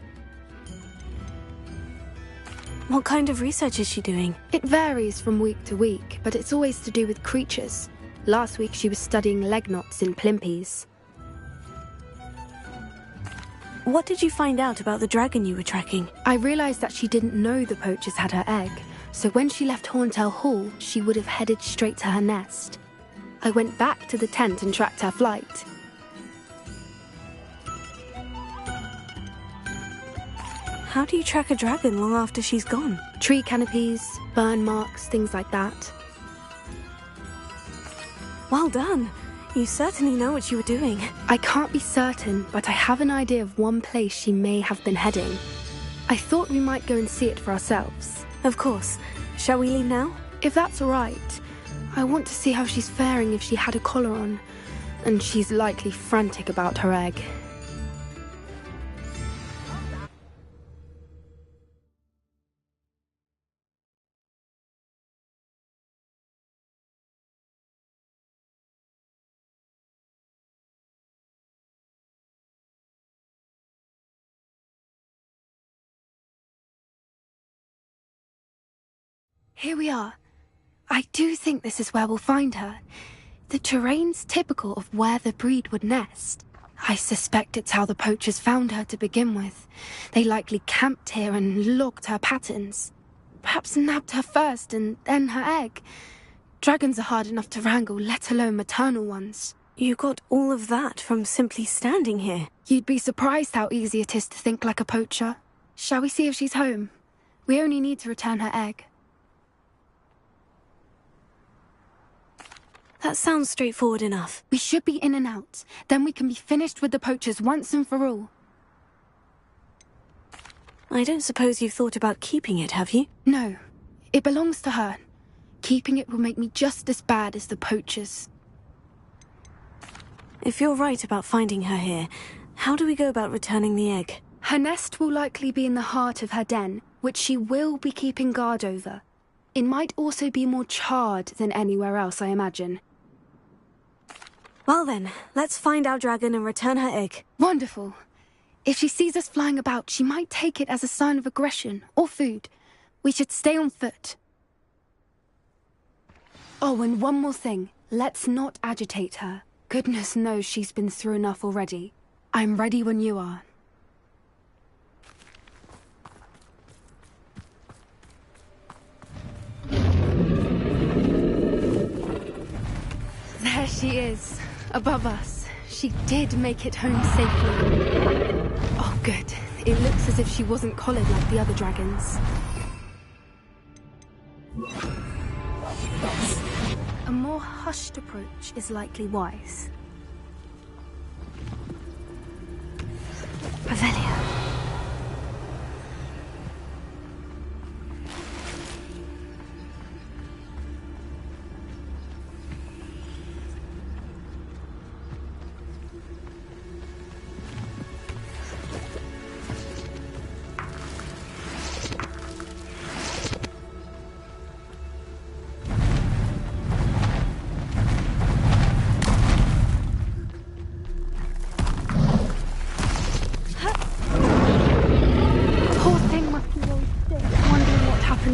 What kind of research is she doing? It varies from week to week, but it's always to do with creatures. Last week she was studying leg knots in plimpies. What did you find out about the dragon you were tracking? I realised that she didn't know the poachers had her egg, so when she left Horntail Hall, she would have headed straight to her nest. I went back to the tent and tracked her flight. How do you track a dragon long after she's gone? Tree canopies, burn marks, things like that. Well done. You certainly know what you were doing. I can't be certain, but I have an idea of one place she may have been heading. I thought we might go and see it for ourselves. Of course. Shall we leave now? If that's all right. I want to see how she's faring if she had a collar on. And she's likely frantic about her egg. Here we are. I do think this is where we'll find her. The terrain's typical of where the breed would nest. I suspect it's how the poachers found her to begin with. They likely camped here and logged her patterns. Perhaps nabbed her first and then her egg. Dragons are hard enough to wrangle, let alone maternal ones. You got all of that from simply standing here. You'd be surprised how easy it is to think like a poacher. Shall we see if she's home? We only need to return her egg. That sounds straightforward enough. We should be in and out. Then we can be finished with the poachers once and for all. I don't suppose you've thought about keeping it, have you? No. It belongs to her. Keeping it will make me just as bad as the poachers. If you're right about finding her here, how do we go about returning the egg? Her nest will likely be in the heart of her den, which she will be keeping guard over. It might also be more charred than anywhere else, I imagine. Well then, let's find our dragon and return her egg. Wonderful. If she sees us flying about, she might take it as a sign of aggression or food. We should stay on foot. Oh, and one more thing. Let's not agitate her. Goodness knows she's been through enough already. I'm ready when you are. There she is, above us. She did make it home safely. Oh, good. It looks as if she wasn't collared like the other dragons. Yes. A more hushed approach is likely wise. Pavelia.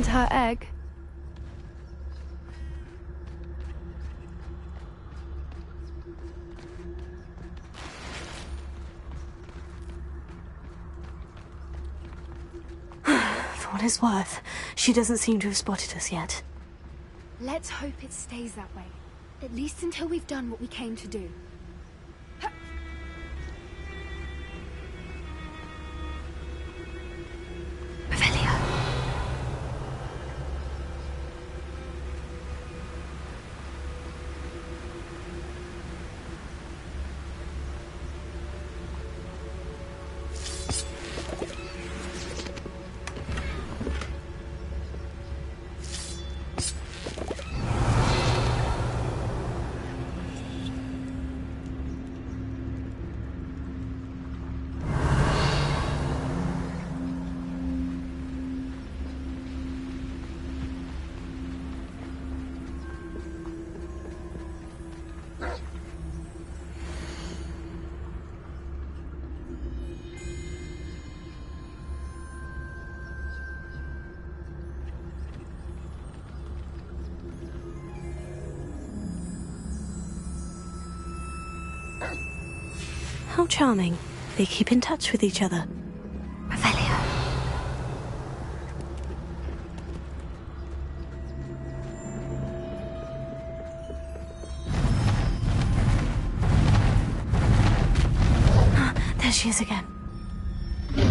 Her egg. For what it's worth, she doesn't seem to have spotted us yet. Let's hope it stays that way. At least until we've done what we came to do. How charming. They keep in touch with each other. Revelio. There she is again.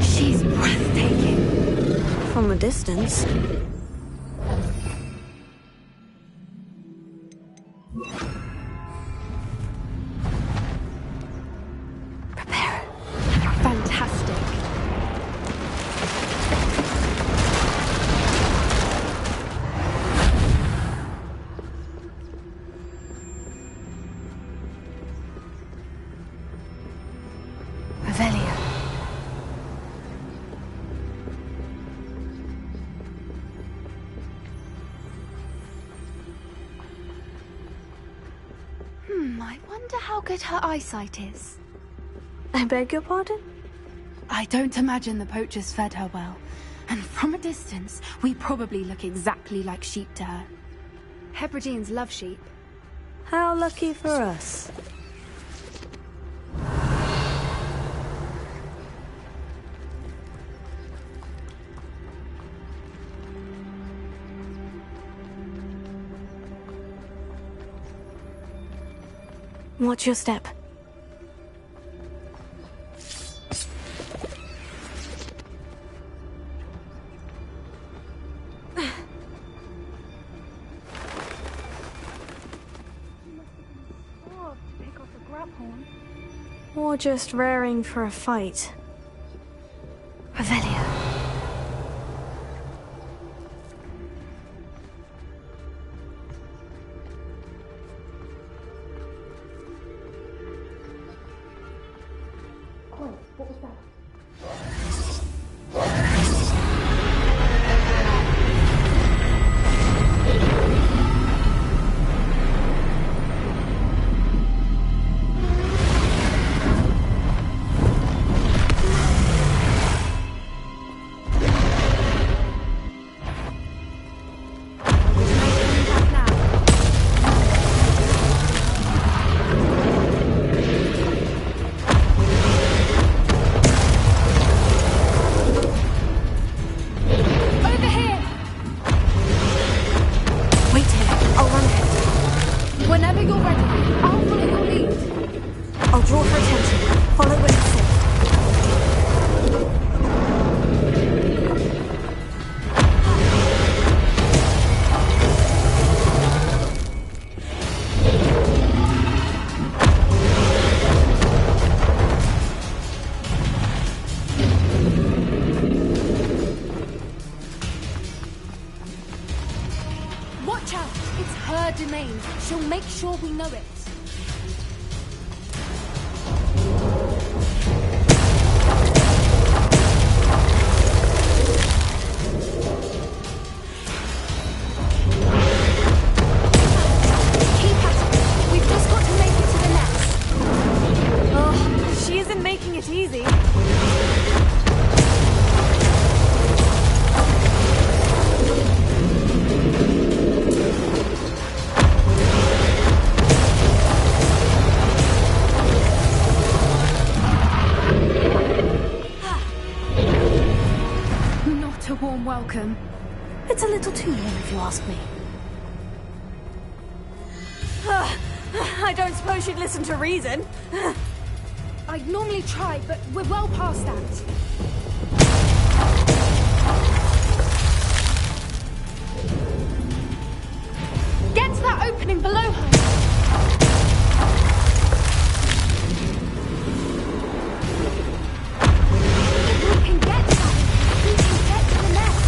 She's breathtaking. From a distance. Prepare. Fantastic. Revelio. I wonder how good her eyesight is. I beg your pardon? I don't imagine the poachers fed her well. And from a distance, we probably look exactly like sheep to her. Hebrideans love sheep. How lucky for us. Watch your step. Or just raring for a fight. Revelio. Whenever you're ready, I'll follow your lead. I'll draw her attention. Follow what it says. Watch out! It's her domain. She'll make sure we know it. Keep at it. We've just got to make it to the nest. Oh, she isn't making it easy. Not a warm welcome. It's a little too warm if you ask me. I don't suppose she'd listen to reason. I'd normally try, but we're well past that. Get to that opening below her. If we can get to that, we can get to the nest.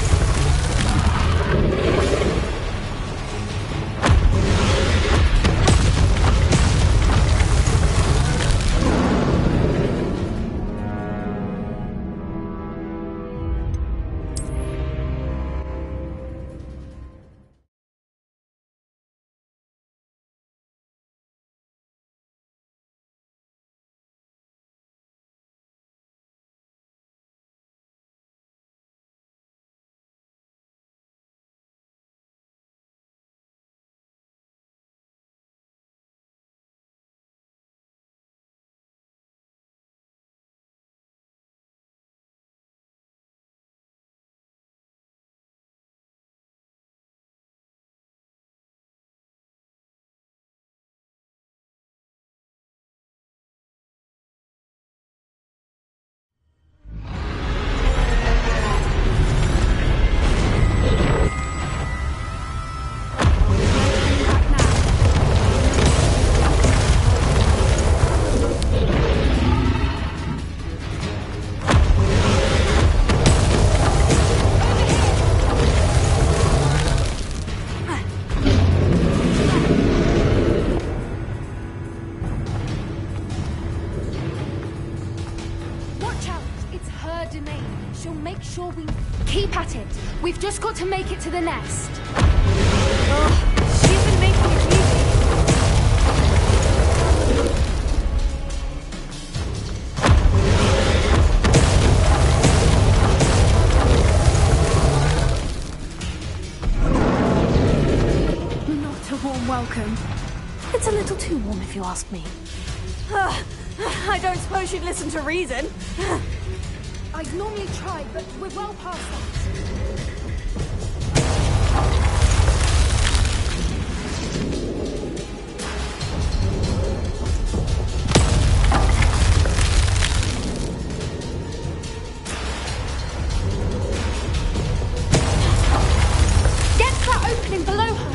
We've just got to make it to the nest. Oh, she's been making it easy. Not a warm welcome. It's a little too warm if you ask me. I don't suppose you'd listen to reason. I'd normally try, but we're well past that. Get to that opening below her.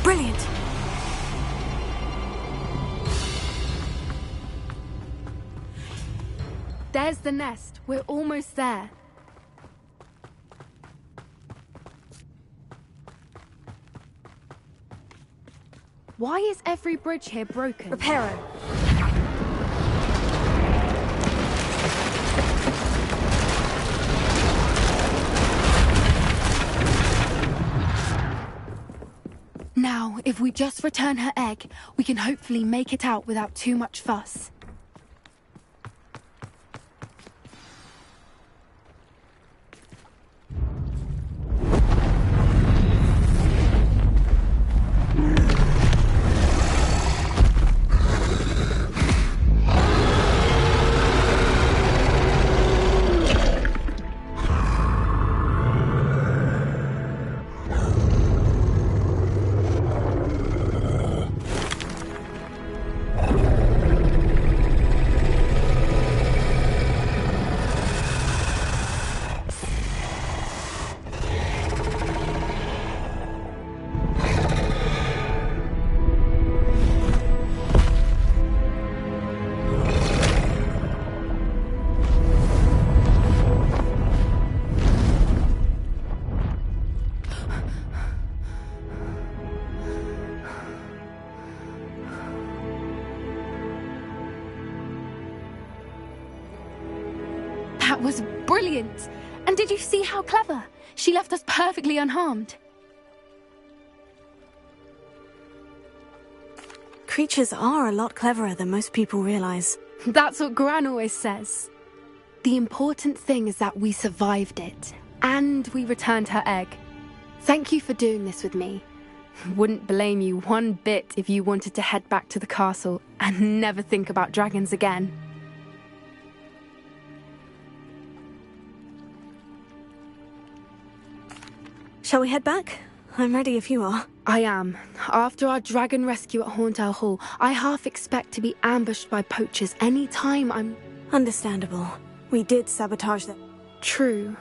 Brilliant. There's the nest. We're almost there. Why is every bridge here broken? Repair it. Now, if we just return her egg, we can hopefully make it out without too much fuss. That was brilliant! And did you see how clever? She left us perfectly unharmed. Creatures are a lot cleverer than most people realize. That's what Gran always says. The important thing is that we survived it, and we returned her egg. Thank you for doing this with me. Wouldn't blame you one bit if you wanted to head back to the castle and never think about dragons again. Shall we head back? I'm ready if you are. I am. After our dragon rescue at Hauntowl Hall, I half expect to be ambushed by poachers any time I'm... Understandable. We did sabotage them. True.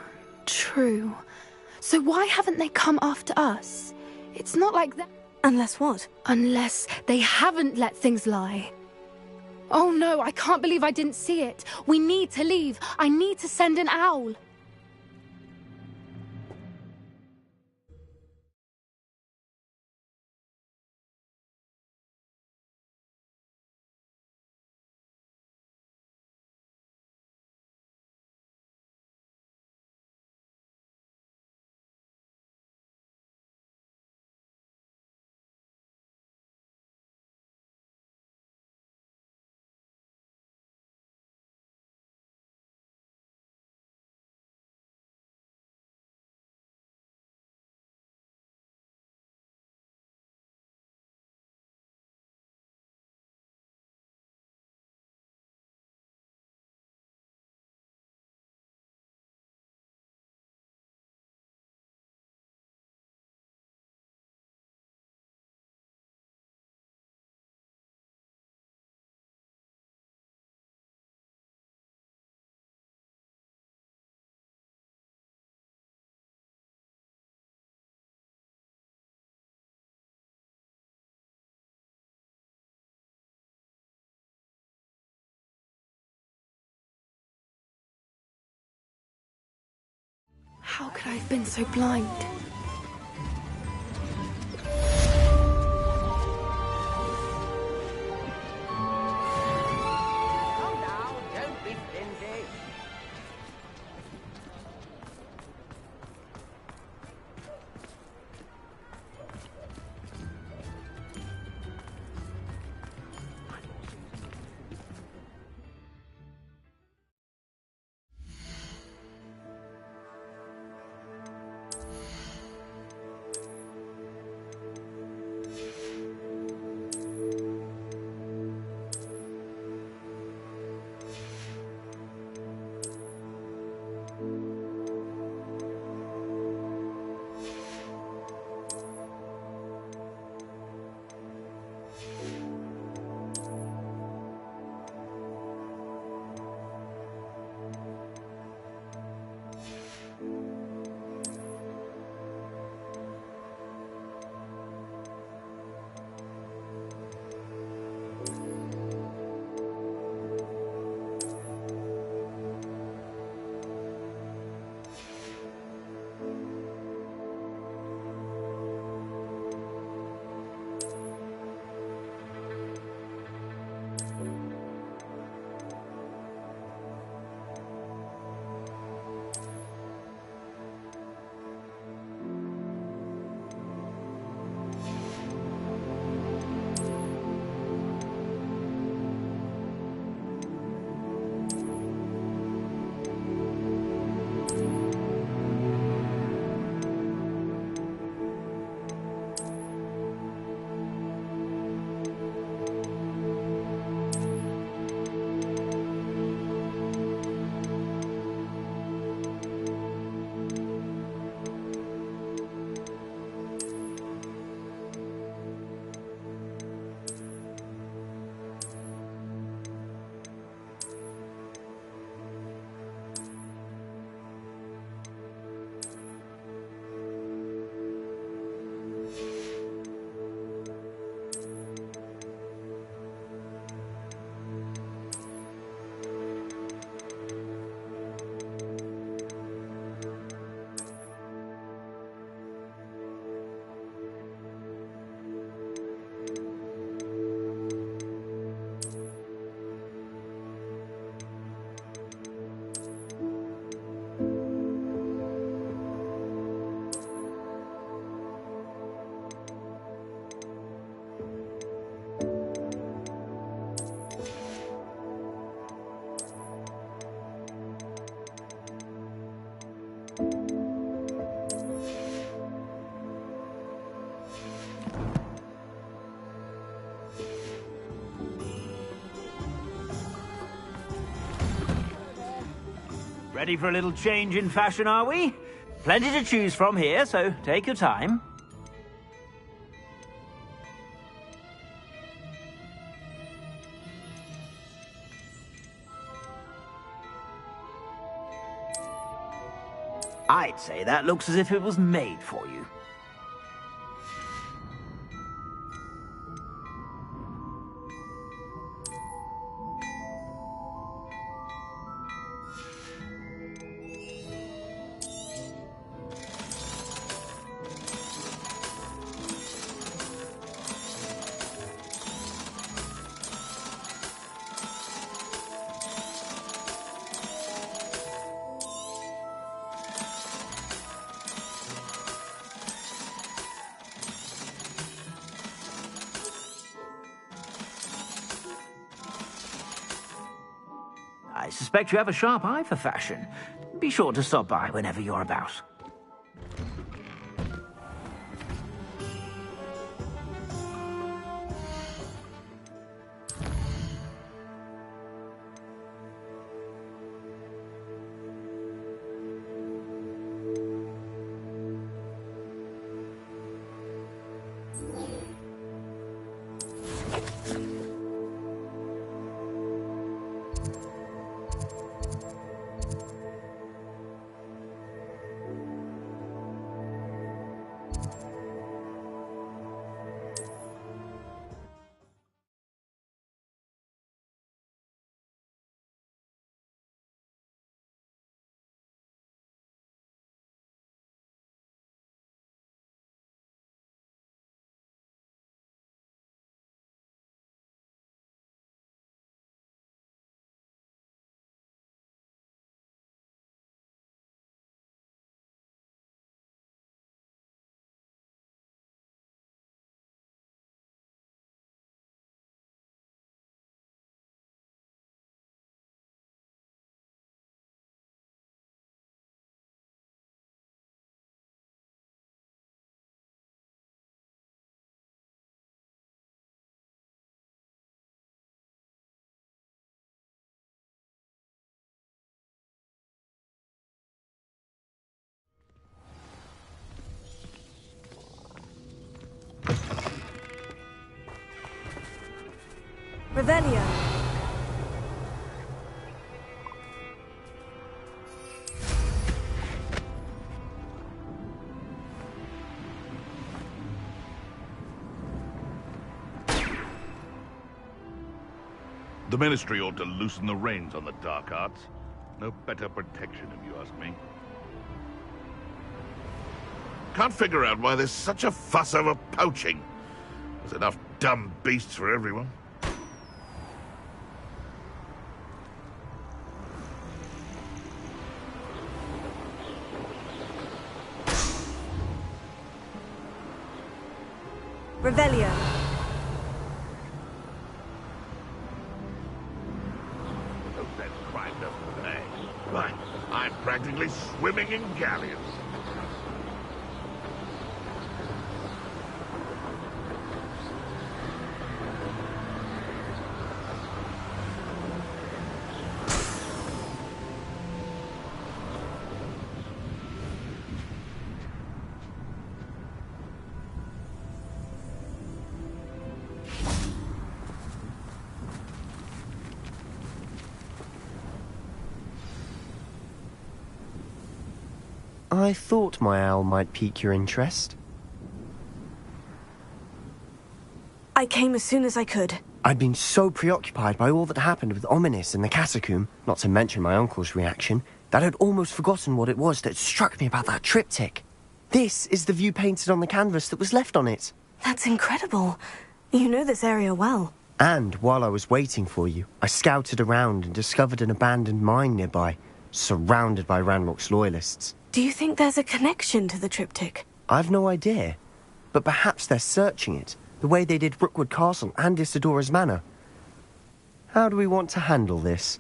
So why haven't they come after us? It's not like that. Unless what? Unless they haven't let things lie. Oh no, I can't believe I didn't see it. We need to leave. I need to send an owl. How could I have been so blind? Come now, don't be stingy. Ready for a little change in fashion, are we? Plenty to choose from here, so take your time. I'd say that looks as if it was made for you. I suspect you have a sharp eye for fashion. Be sure to stop by whenever you're about. Revelio. The Ministry ought to loosen the reins on the dark arts. No better protection, if you ask me. Can't figure out why there's such a fuss over poaching. There's enough dumb beasts for everyone. Revelio. That crime doesn't pay. Right, I'm practically swimming in galleons. I thought my owl might pique your interest. I came as soon as I could. I'd been so preoccupied by all that happened with Ominis and the catacomb, not to mention my uncle's reaction, that I'd almost forgotten what it was that struck me about that triptych. This is the view painted on the canvas that was left on it. That's incredible. You know this area well. And while I was waiting for you, I scouted around and discovered an abandoned mine nearby, surrounded by Ranrock's loyalists. Do you think there's a connection to the triptych? I've no idea, but perhaps they're searching it, the way they did Rookwood Castle and Isidora's Manor. How do we want to handle this?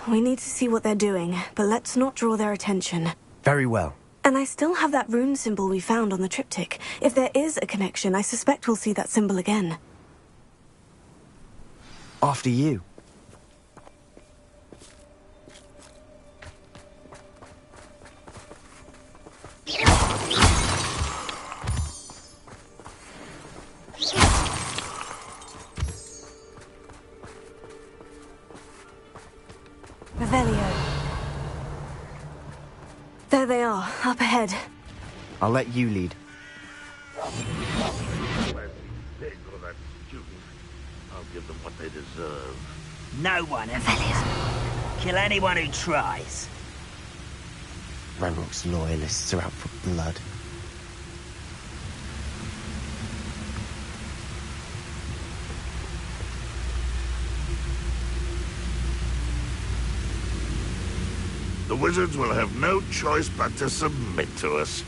We need to see what they're doing, but let's not draw their attention. Very well. And I still have that rune symbol we found on the triptych. If there is a connection, I suspect we'll see that symbol again. After you. Revelio. There they are, up ahead. I'll let you lead. I'll give them what they deserve. No one, Revelio. Kill anyone who tries. Ranrock's loyalists are out for blood. The wizards will have no choice but to submit to us.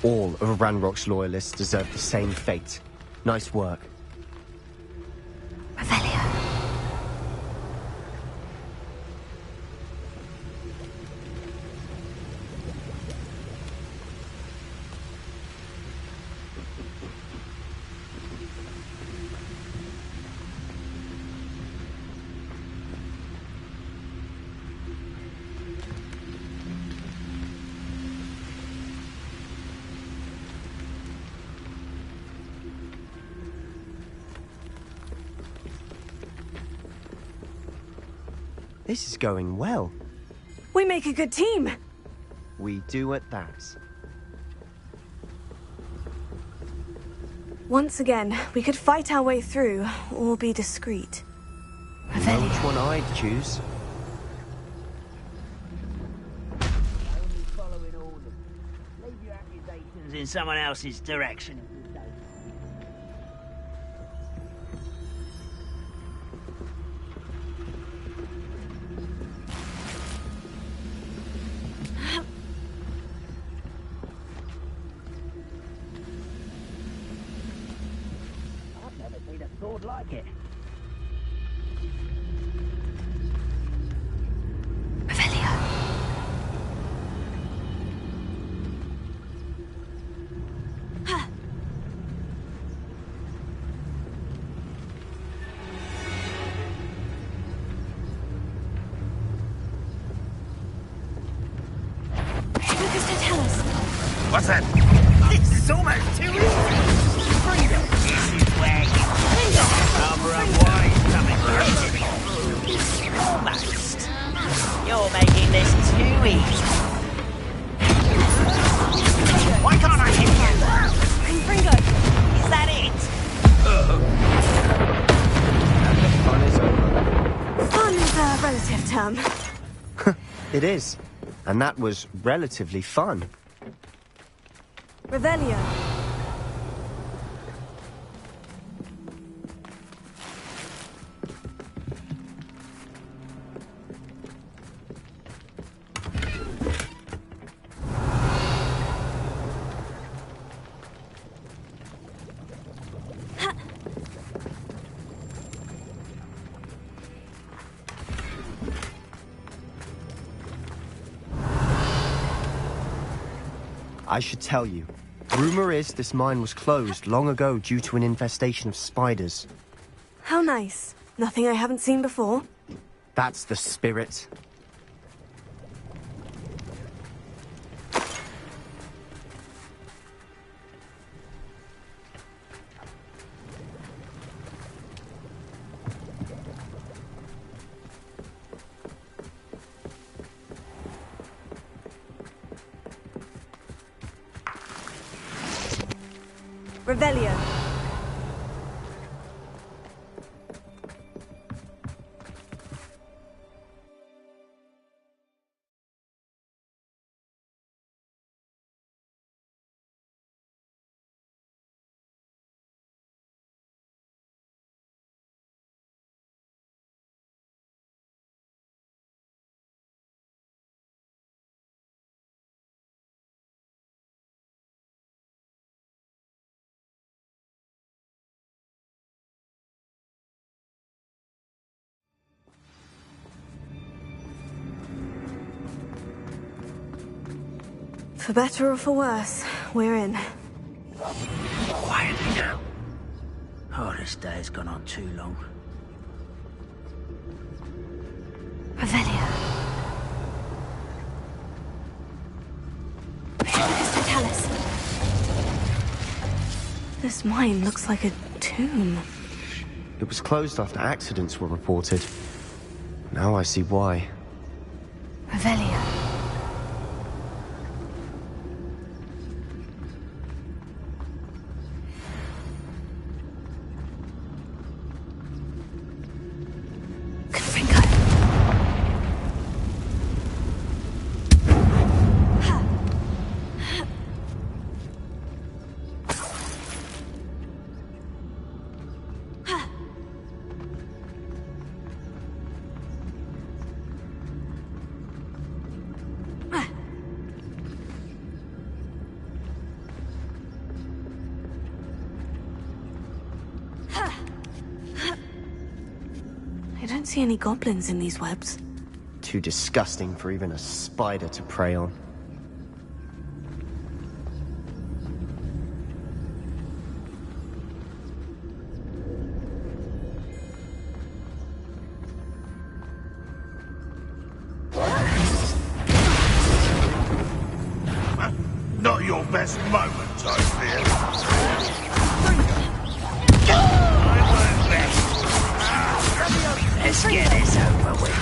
All of Ranrock's loyalists deserve the same fate. Nice work. This is going well. We make a good team. We do at that. Once again, we could fight our way through, or be discreet. You know which one I'd choose? Only following orders. Leave your accusations in someone else's direction. I've never seen a sword like it. What's that? This is almost too easy. Freedom. This is where you Barbara White coming through. Almost. You're making this too easy. Why can't I hit you? Fringo! Is that it? Fun is over. Fun is a relative term. It is. And that was relatively fun. Revelio. I should tell you. Rumor is this mine was closed long ago due to an infestation of spiders. How nice. Nothing I haven't seen before. That's the spirit. Revelio. For better or for worse, we're in. Quietly now. Oh, this day has gone on too long. Revelio. Talis. This mine looks like a tomb. It was closed after accidents were reported. Now I see why. Revelio. I don't see any goblins in these webs. Too disgusting for even a spider to prey on. Not your best moment, I fear. Let's get this over with.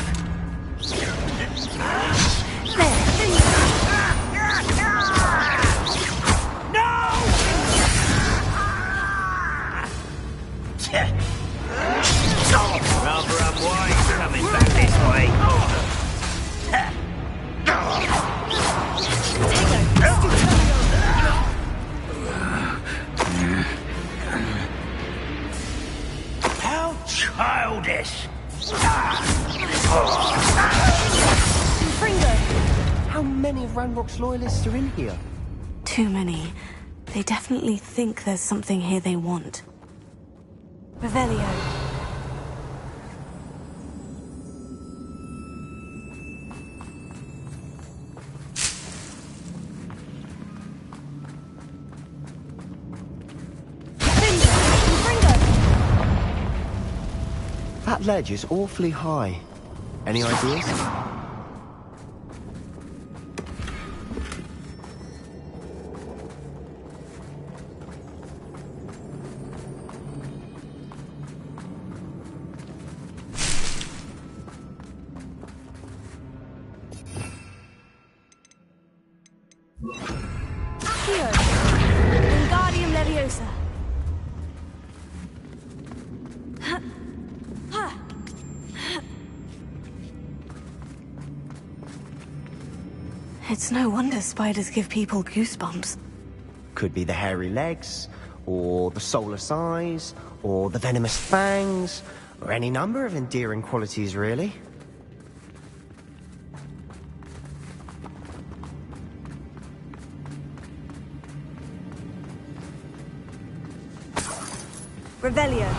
many of Ranrock's loyalists are in here? Too many. They definitely think there's something here they want. Revelio. That ledge is awfully high. Any ideas? Accio! Wingardium Leviosa. It's no wonder spiders give people goosebumps. Could be the hairy legs, or the soulless eyes, or the venomous fangs, or any number of endearing qualities, really. Revelio.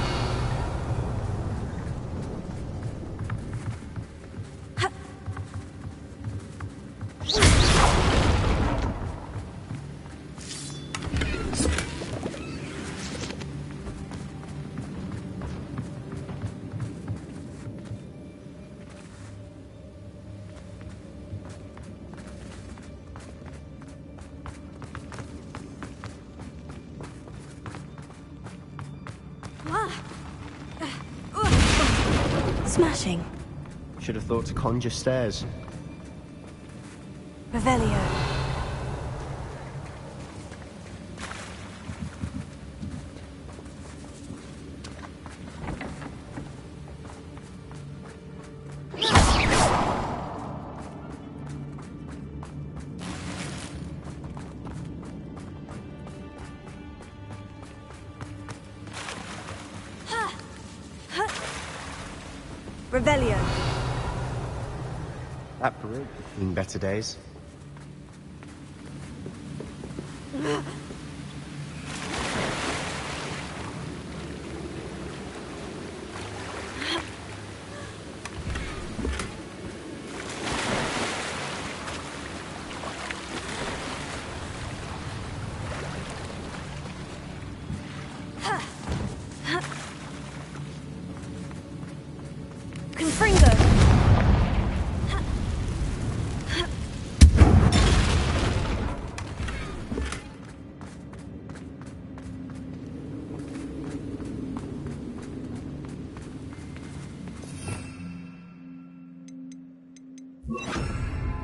Smashing. Should have thought to conjure stairs. Revelio. Revelio. That parade has seen better days.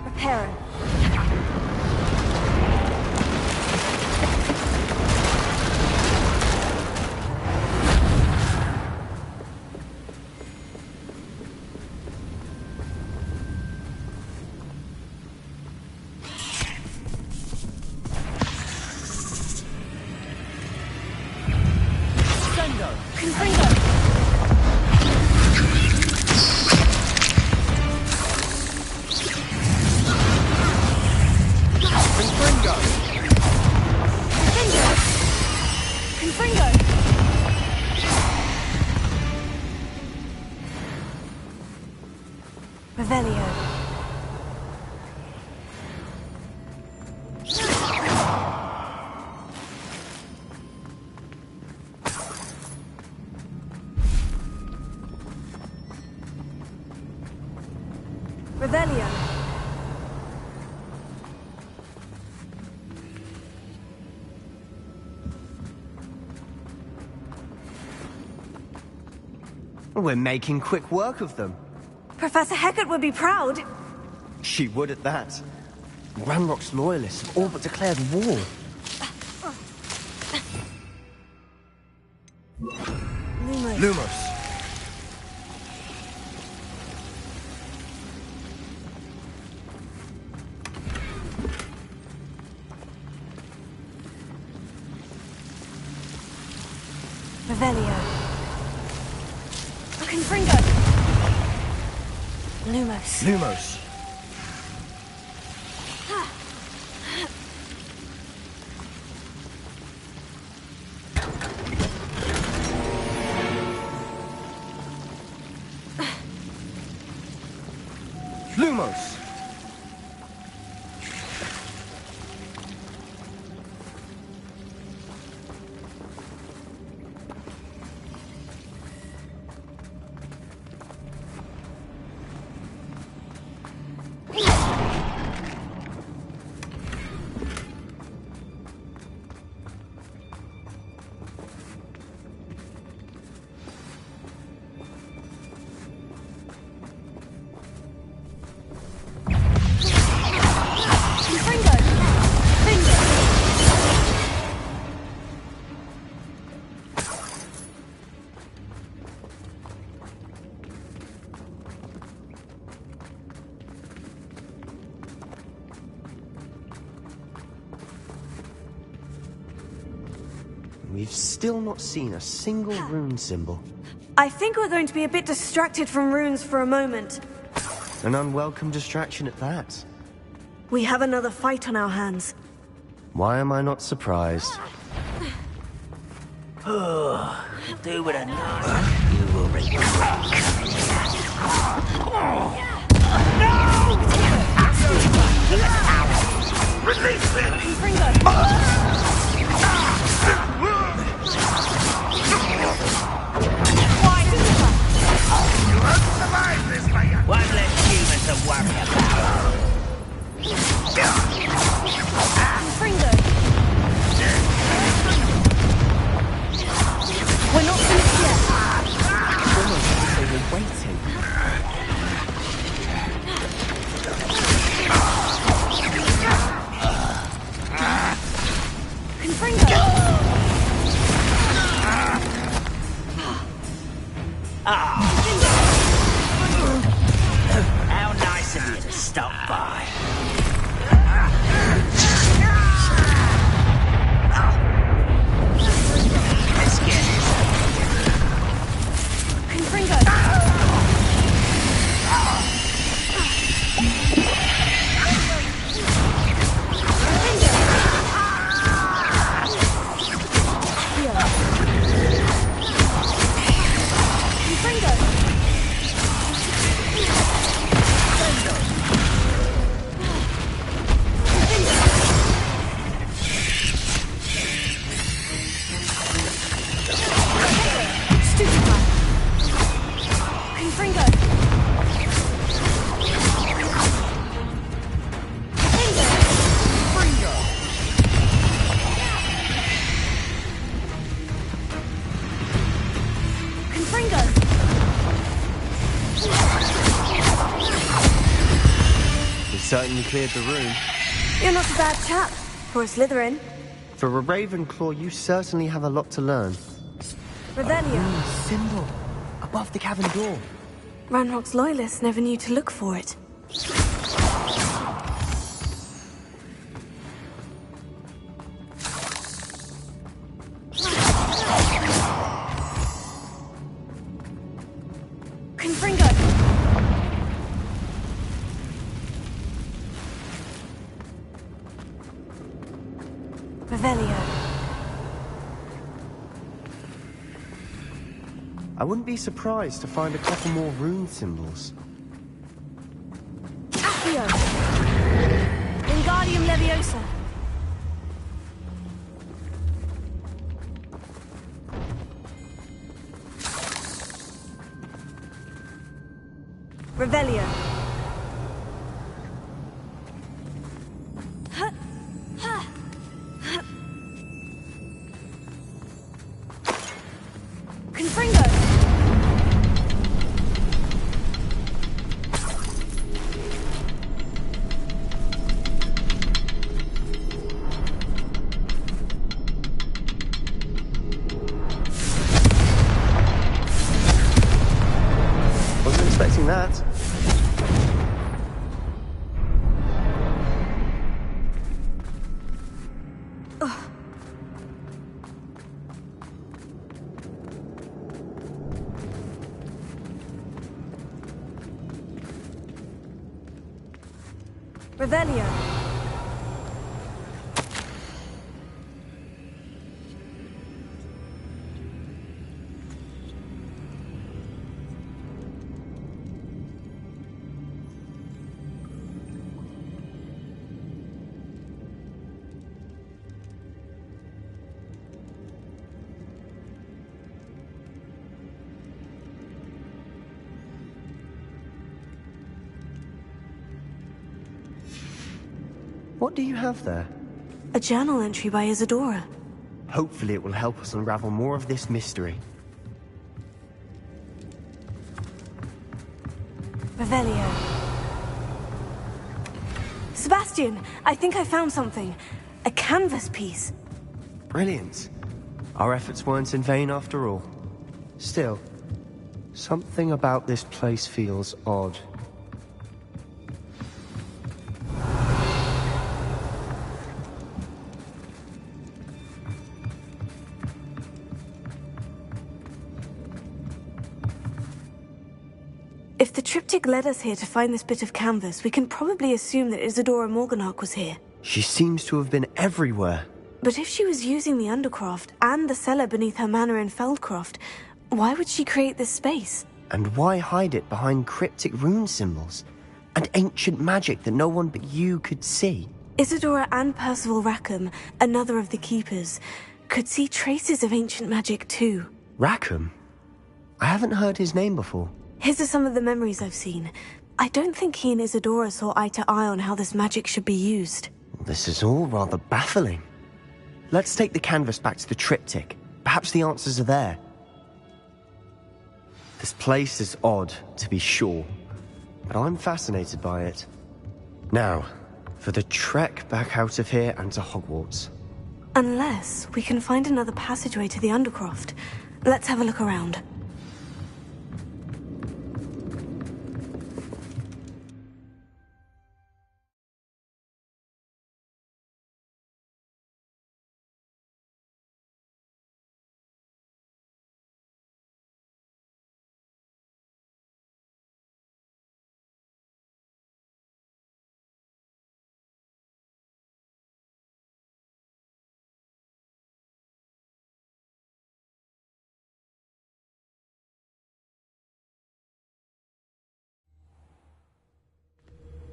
Reparo. Revelio. Revelio. We're making quick work of them. Professor Hecat would be proud. She would at that. Ranrock's loyalists have all but declared war. Lumos. Revelio. Confringo. Lumos. Lumos. we've still not seen a single rune symbol. I think we're going to be a bit distracted from runes for a moment. An unwelcome distraction at that. We have another fight on our hands. Why am I not surprised? Do with a knife. You will regret. Release it! You won't survive this, my young. One less human to worry about. We're not finished yet. Almost as if they were waiting. How nice of you to stop by. Let's get it. Certainly cleared the room. You're not a bad chap for a Slytherin. For a Ravenclaw, you certainly have a lot to learn. Revelio. Symbol above the cavern door. Ranrock's loyalists never knew to look for it. I wouldn't be surprised to find a couple more rune symbols. Accio! Wingardium Leviosa! Revelio! Confringo! Wasn't expecting that. Revelio. What do you have there? A journal entry by Isadora. Hopefully it will help us unravel more of this mystery. Revelio. Sebastian, I think I found something. A canvas piece. Brilliant. Our efforts weren't in vain after all. Still, something about this place feels odd. If the triptych led us here to find this bit of canvas, we can probably assume that Isadora Morganach was here. She seems to have been everywhere. But if she was using the Undercroft and the cellar beneath her manor in Feldcroft, why would she create this space? And why hide it behind cryptic rune symbols? And ancient magic that no one but you could see? Isadora and Percival Rackham, another of the Keepers, could see traces of ancient magic too. Rackham? I haven't heard his name before. His are some of the memories I've seen. I don't think he and Isadora saw eye to eye on how this magic should be used. This is all rather baffling. Let's take the canvas back to the triptych. Perhaps the answers are there. This place is odd, to be sure, but I'm fascinated by it. Now, for the trek back out of here and to Hogwarts. Unless we can find another passageway to the Undercroft. Let's have a look around.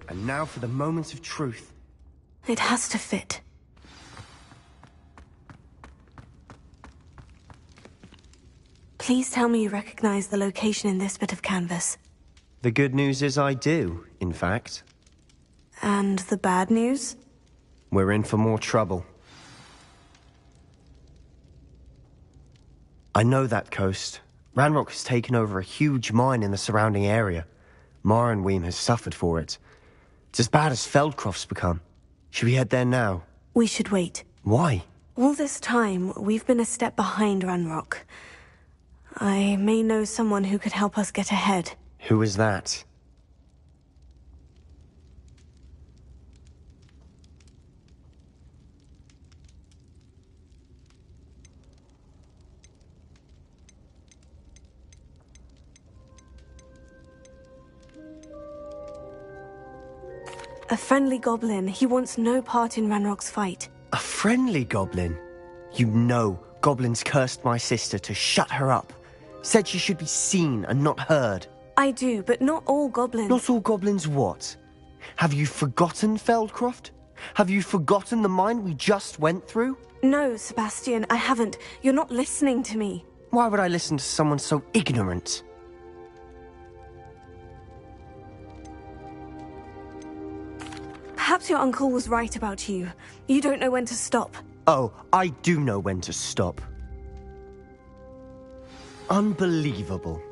And now for the moment of truth. It has to fit. Please tell me you recognize the location in this bit of canvas. The good news is I do, in fact. And the bad news? We're in for more trouble. I know that coast. Ranrock has taken over a huge mine in the surrounding area. Mornweem has suffered for it. It's as bad as Feldcroft's become. Should we head there now? We should wait. Why? All this time, we've been a step behind Ranrock. I may know someone who could help us get ahead. Who is that? A friendly goblin. He wants no part in Ranrock's fight. A friendly goblin? You know, goblins cursed my sister to shut her up. Said she should be seen and not heard. I do, but not all goblins. Not all goblins what? Have you forgotten Feldcroft? Have you forgotten the mine we just went through? No, Sebastian, I haven't. You're not listening to me. Why would I listen to someone so ignorant? Perhaps your uncle was right about you. You don't know when to stop. Oh, I do know when to stop. Unbelievable.